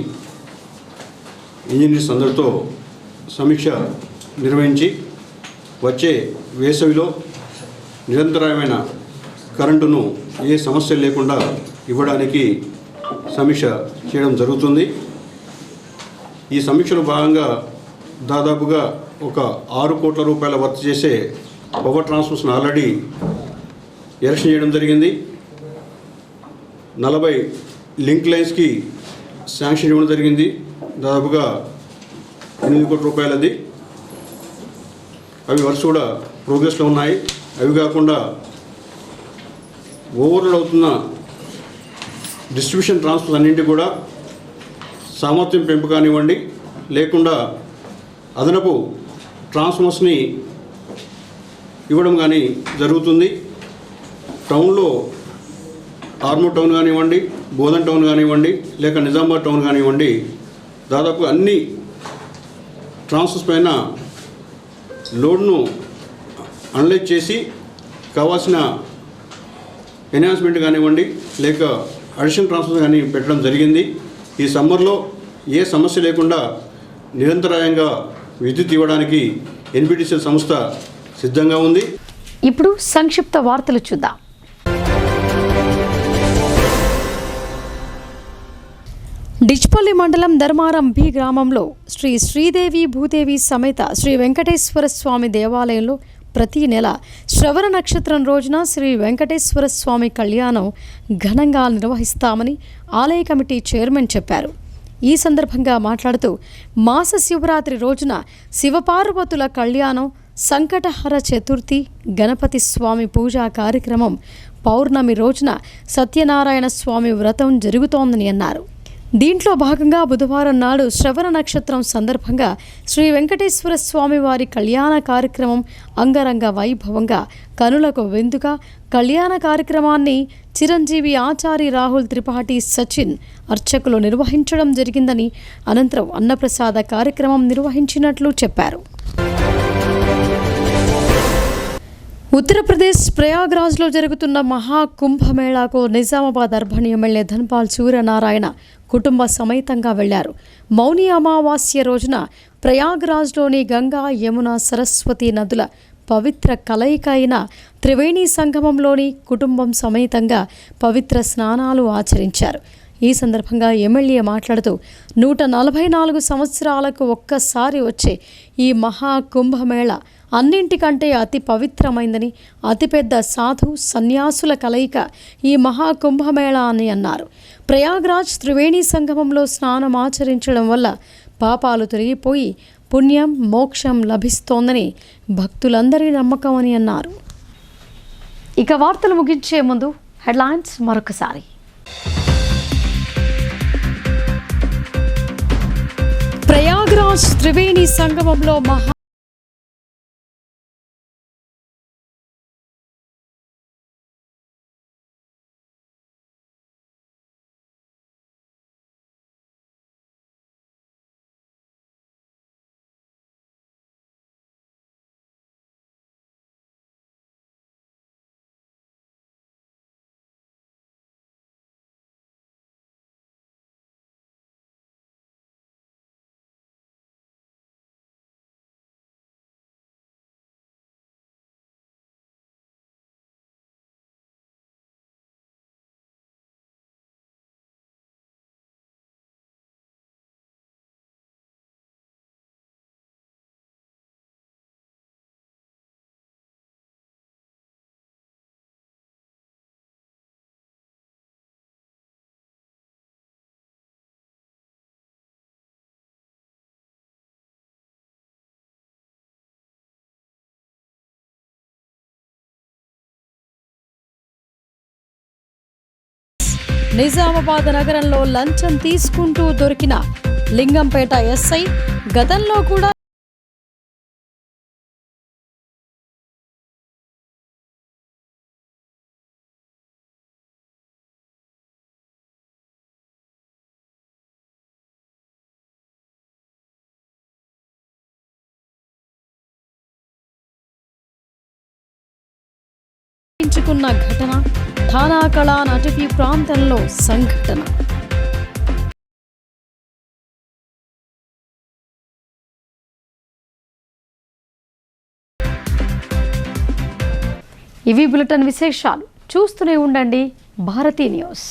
ఇంజనీర్స్ అందరితో సమీక్ష నిర్వహించి వచ్చే వేసవిలో నిరంతరమైన కరెంటును ఏ సమస్య లేకుండా ఇవ్వడానికి సమీక్ష చేయడం జరుగుతుంది. ఈ సమీక్షలో భాగంగా దాదాపుగా ఒక 6 కోట్ల రూపాయల వర్త్ చేసే పవర్ ట్రాన్స్మిషన్ ఆల్రెడీ ఎరెక్షన్ చేయడం జరిగింది. 40 లింక్ లైన్స్కి శాంక్షన్ ఇవ్వడం జరిగింది. దాదాపుగా 8 కోట్ల రూపాయలది. అవి వర్క్స్ కూడా ప్రోగ్రెస్లో ఉన్నాయి. అవి కాకుండా ఓవర్లోడ్ అవుతున్న డిస్ట్రిబ్యూషన్ ట్రాన్స్ఫర్స్ అన్నింటి కూడా సామర్థ్యం పెంపు కానివ్వండి, లేకుండా అదనపు ట్రాన్స్ఫర్మర్స్ని ఇవ్వడం కానీ జరుగుతుంది. టౌన్లో ఆర్మూర్ టౌన్ కానివ్వండి, బోధన్ టౌన్ కానివ్వండి, లేక నిజామాబాద్ టౌన్ కానివ్వండి, దాదాపు అన్ని ట్రాన్స్ఫర్స్ పైన లోడ్ను అనలైజ్ చేసి కావాల్సిన ఎన్హాన్స్మెంట్ కానివ్వండి, లేక అడిషనల్ ట్రాన్స్ఫర్స్ కానీ పెట్టడం జరిగింది. ఈ సమ్మర్లో ఏ సమస్య లేకుండా నిరంతరాయంగా విద్యుత్ ఇవ్వడానికి NPTCL సంస్థ సిద్ధంగా ఉంది. ఇప్పుడు సంక్షిప్త వార్తలు చూద్దాం. డిచ్పల్లి మండలం ధర్మారం బి గ్రామంలో శ్రీ శ్రీదేవి భూదేవి సమేత శ్రీ వెంకటేశ్వర స్వామి దేవాలయంలో ప్రతి నెల శ్రవణ నక్షత్రం రోజున శ్రీ వెంకటేశ్వర స్వామి కళ్యాణం ఘనంగా నిర్వహిస్తామని ఆలయ కమిటీ చైర్మన్ చెప్పారు. ఈ సందర్భంగా మాట్లాడుతూ మాస శివరాత్రి రోజున శివపార్వతుల కళ్యాణం, సంకటహర చతుర్థి, గణపతి స్వామి పూజా కార్యక్రమం, పౌర్ణమి రోజున సత్యనారాయణ స్వామి వ్రతం జరుగుతోందని అన్నారు. దీంట్లో భాగంగా బుధవారం నాడు శ్రవణ నక్షత్రం సందర్భంగా శ్రీ వెంకటేశ్వర స్వామి వారి కళ్యాణ కార్యక్రమం అంగరంగ వైభవంగా కనులకు విందుగా కళ్యాణ కార్యక్రమాన్ని చిరంజీవి ఆచారి రాహుల్ త్రిపాఠి సచిన్ అర్చకులు నిర్వహించడం జరిగిందని, అనంతరం అన్నప్రసాద కార్యక్రమం నిర్వహించినట్లు చెప్పారు. ఉత్తరప్రదేశ్ ప్రయాగ్రాజ్లో జరుగుతున్న మహాకుంభమేళాకు నిజామాబాద్ అర్బన్ ఎమ్మెల్యే ధన్పాల్ సూర్యనారాయణ కుటుంబ సమేతంగా వెళ్లారు. మౌని అమావాస్య రోజున ప్రయాగ్రాజ్లోని గంగా, యమున, సరస్వతి నదుల పవిత్ర కలయిక అయిన త్రివేణి సంగమంలోని కుటుంబం సమేతంగా పవిత్ర స్నానాలు ఆచరించారు. ఈ సందర్భంగా ఎమ్మెల్యే మాట్లాడుతూ 144 సంవత్సరాలకు ఒక్కసారి వచ్చే ఈ మహాకుంభమేళ అన్నింటికంటే అతి పవిత్రమైందని, అతిపెద్ద సాధు సన్యాసుల కలయిక ఈ మహాకుంభమేళా అని అన్నారు. ప్రయాగ్రాజ్ త్రివేణి సంగమంలో స్నానం ఆచరించడం వల్ల పాపాలు తొలగిపోయి పుణ్యం, మోక్షం లభిస్తోందని భక్తులందరి నమ్మకం అని అన్నారు. ఇక వార్తలు ముగించే ముందు హెడ్లైన్స్ మరొకసారి. ప్రయాగ్రాజ్ త్రివేణి సంగమంలో నిజామాబాద్ నగరంలో లంచం తీసుకుంటూ దొరికిన లింగంపేట ఎస్ఐ గతంలో కూడా ఘటన ఠానా కళా నటవీ ప్రాంతంలో సంఘటన. ఇవి బులెటిన్ విశేషాలు. చూస్తూనే ఉండండి భారతీ న్యూస్.